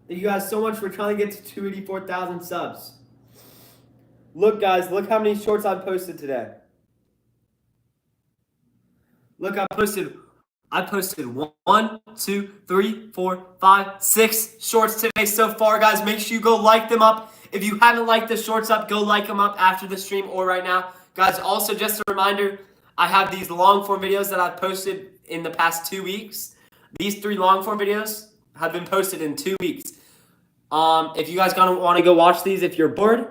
Thank you guys so much for trying to get to 284,000 subs. Look, guys, look how many shorts I've posted today. Look, I posted 1, 2, 3, 4, 5, 6 shorts today so far, guys. Make sure you go like them up. If you haven't liked the shorts up, go like them up after the stream or right now. Guys, also just a reminder, I have these long form videos that I've posted in the past 2 weeks. These 3 long form videos have been posted in 2 weeks. If you guys want to go watch these, if you're bored,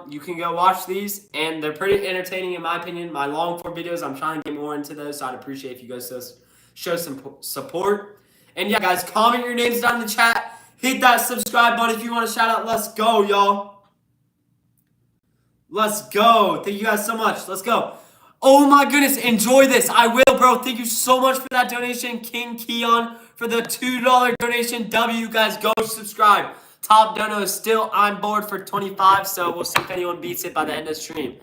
you can go watch these, and they're pretty entertaining in my opinion. My long form videos, I'm trying to get more into those, so I'd appreciate if you guys show some support. And yeah, guys, comment your names down in the chat. Hit that subscribe button if you want to shout out. Let's go, y'all. Let's go. Thank you guys so much. Let's go. Oh my goodness, enjoy this. I will, bro. Thank you so much for that donation, King Keon, for the $2 donation. W, guys, go subscribe. Top dono is still I'm bored for 25, so we'll see if anyone beats it by the end of the stream.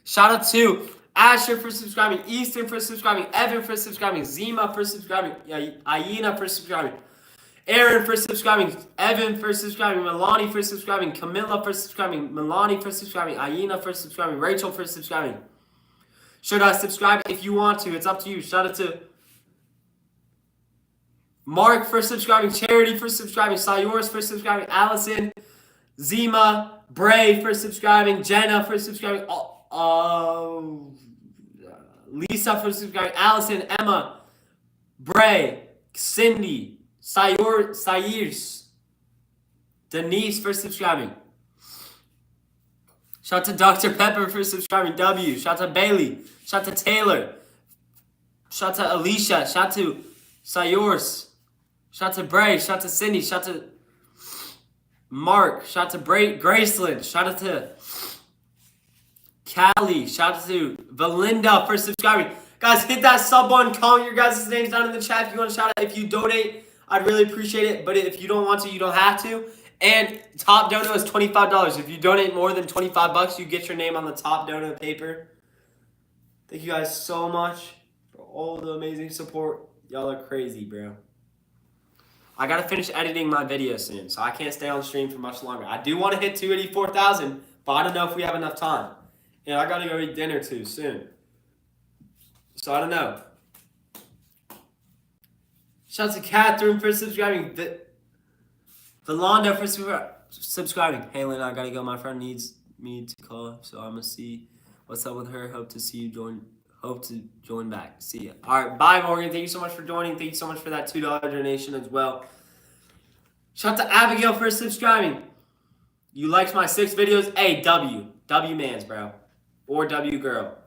Shout out to Asher for subscribing, Easton for subscribing, Evan for subscribing, Zima for subscribing, Aina for subscribing, Aaron for subscribing, Evan for subscribing, Milani for subscribing, Camilla for subscribing, Milani for subscribing, Aina for subscribing, Rachel for subscribing. Should I subscribe if you want to? It's up to you. Shout out to Mark for subscribing, Charity for subscribing, Sayors for subscribing, Allison, Zima, Bray for subscribing, Jenna for subscribing, Lisa for subscribing, Allison, Emma, Bray, Cindy, Sayers, Denise for subscribing. Shout to Dr. Pepper for subscribing. W. Shout to Bailey. Shout to Taylor. Shout to Alicia. Shout to Sayors. Shout to Bray. Shout to Cindy. Shout to Mark. Shout to Graceland. Shout out to Callie. Shout out to Valinda for subscribing. Guys, hit that sub button. Comment your guys' names down in the chat if you want to shout out. If you donate, I'd really appreciate it. But if you don't want to, you don't have to. And top dono is $25. If you donate more than $25, you get your name on the top dono paper. Thank you guys so much for all the amazing support. Y'all are crazy, bro. I gotta finish editing my video soon, so I can't stay on stream for much longer. I do want to hit 284,000, but I don't know if we have enough time. And I gotta go eat dinner too soon. So I don't know. Shout out to Catherine for subscribing. Valanda for subscribing. Hey, Lynn, I gotta go. My friend needs me to call, so I'm gonna see what's up with her. Hope to join back. See ya. All right, bye, Morgan. Thank you so much for joining. Thank you so much for that $2 donation as well. Shout out to Abigail for subscribing. You liked my 6 videos. Hey, W mans, bro, or W girl.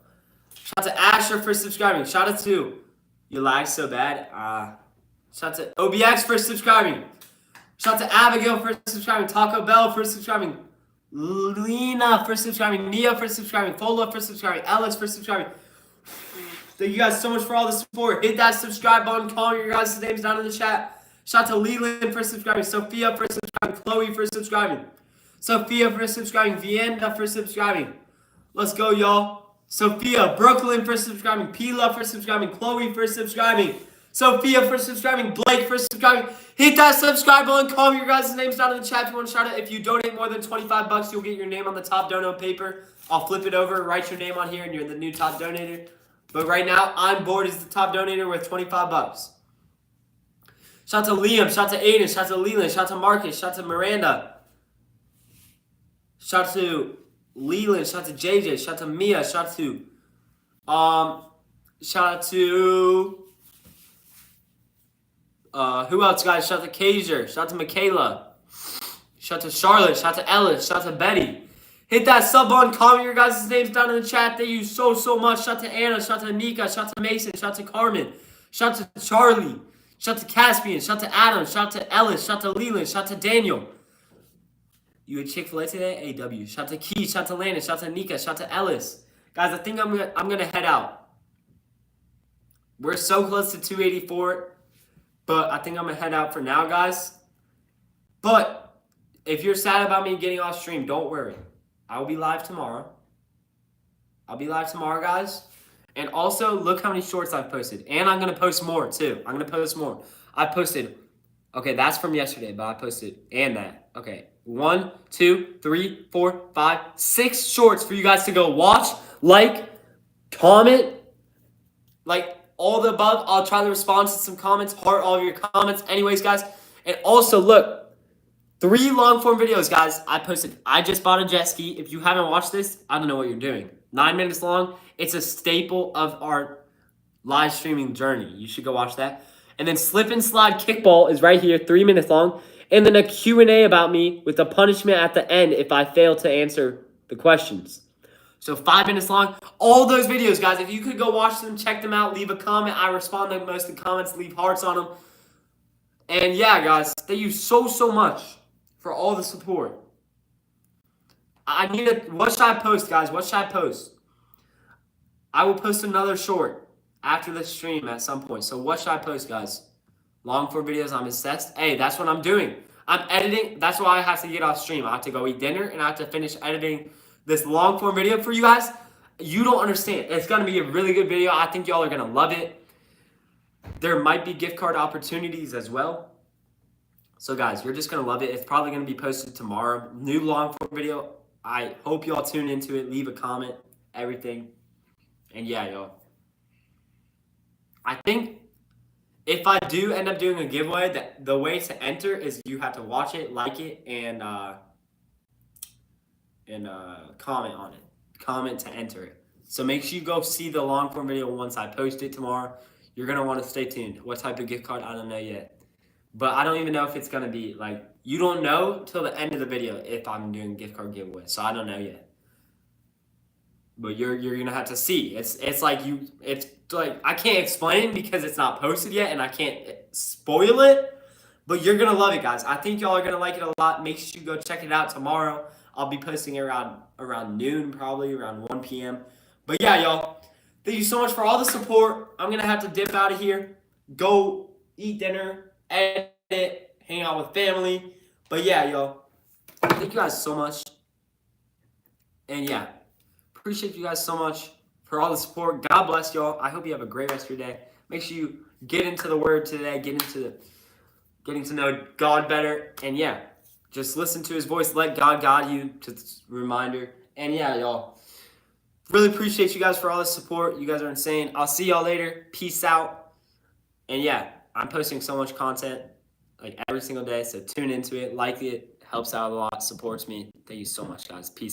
Shout out to Asher for subscribing. Shout out to you lag so bad. Shout out to OBX for subscribing. Shout out to Abigail for subscribing, Taco Bell for subscribing, Lena for subscribing, Nia for subscribing, Fola for subscribing, Alex for subscribing. Thank you guys so much for all the support. Hit that subscribe button, comment your guys' names down in the chat. Shout out to Leland for subscribing, Sophia for subscribing, Chloe for subscribing, Sophia for subscribing, Vienda for subscribing. Let's go, y'all. Sophia, Brooklyn for subscribing, Pila for subscribing, Chloe for subscribing, Sophia for subscribing, Blake for subscribing. Hit that subscribe button. Comment your guys' names down in the chat if you want to shout out. If you donate more than $25, you'll get your name on the top dono paper. I'll flip it over, write your name on here, and you're the new top donator. But right now, I'm bored as the top donator with $25. Shout out to Liam. Shout out to Aiden. Shout out to Leland. Shout out to Marcus. Shout out to Miranda. Shout out to Leland. Shout out to JJ. Shout out to Mia. Shout out to who else, guys? Shout out to Kaiser. Shout out to Michaela. Shout out to Charlotte. Shout out to Ellis. Shout out to Betty. Hit that sub button. Comment your guys' names down in the chat. Thank you so much. Shout out to Anna. Shout out to Nika. Shout out to Mason. Shout out to Carmen. Shout out to Charlie. Shout out to Caspian. Shout out to Adam. Shout out to Ellis. Shout out to Leland. Shout out to Daniel. You had Chick-fil-A today? AW. Shout out to Keith. Shout out to Landon. Shout out to Nika. Shout out to Ellis. Guys, I think I'm gonna head out. We're so close to 284. But I think I'm going to head out for now, guys. But if you're sad about me getting off stream, don't worry. I will be live tomorrow. Guys. And also, look how many shorts I've posted. And I'm going to post more, too. I posted, okay, that's from yesterday, but I posted, and that. Okay, 1, 2, 3, 4, 5, 6 shorts for you guys to go watch, like, comment, like, all the above. I'll try to respond to some comments, heart all of your comments. Anyways, guys, and also look, 3 long form videos, guys. I posted. I just bought a jet ski. If you haven't watched this, I don't know what you're doing. 9 minutes long. It's a staple of our live streaming journey. You should go watch that. And then slip and slide kickball is right here, 3 minutes long. And then a Q&A about me with a punishment at the end if I fail to answer the questions. So 5 minutes long. All those videos, guys, if you could go watch them, check them out, leave a comment. I respond to most of the comments, leave hearts on them. And yeah, guys, thank you so much for all the support. I need a, what should I post, guys? What should I post? I will post another short after the stream at some point. So what should I post, guys? Long form videos, I'm obsessed. Hey, that's what I'm doing. I'm editing. That's why I have to get off stream. I have to go eat dinner, and I have to finish editing this long form video for you guys. You don't understand. It's going to be a really good video. I think y'all are going to love it. There might be gift card opportunities as well. So guys, you're just going to love it. It's probably going to be posted tomorrow. New long form video. I hope y'all tune into it. Leave a comment, everything. And yeah, y'all. I think if I do end up doing a giveaway, the way to enter is you have to watch it, like it, and comment on it. Comment to enter it. So make sure you go see the long form video once I post it tomorrow. You're gonna want to stay tuned. What type of gift card? I don't know yet. But I don't even know if it's gonna be like, you don't know till the end of the video if I'm doing gift card giveaway. So I don't know yet. But you're gonna have to see. It's like I can't explain because it's not posted yet and I can't spoil it. But you're gonna love it, guys. I think y'all are gonna like it a lot. Make sure you go check it out tomorrow. I'll be posting it around noon, probably around 1 p.m. But yeah, y'all, thank you so much for all the support. I'm gonna have to dip out of here, go eat dinner, edit, hang out with family. But yeah, y'all, thank you guys so much. And yeah, appreciate you guys so much for all the support. God bless y'all. I hope you have a great rest of your day. Make sure you get into the word today, getting to know God better. And yeah, just listen to his voice. Let God guide you. Just a reminder. And yeah, y'all, really appreciate you guys for all the support. You guys are insane. I'll see y'all later. Peace out. And yeah, I'm posting so much content like every single day. So tune into it. Like it. Helps out a lot. Supports me. Thank you so much, guys. Peace.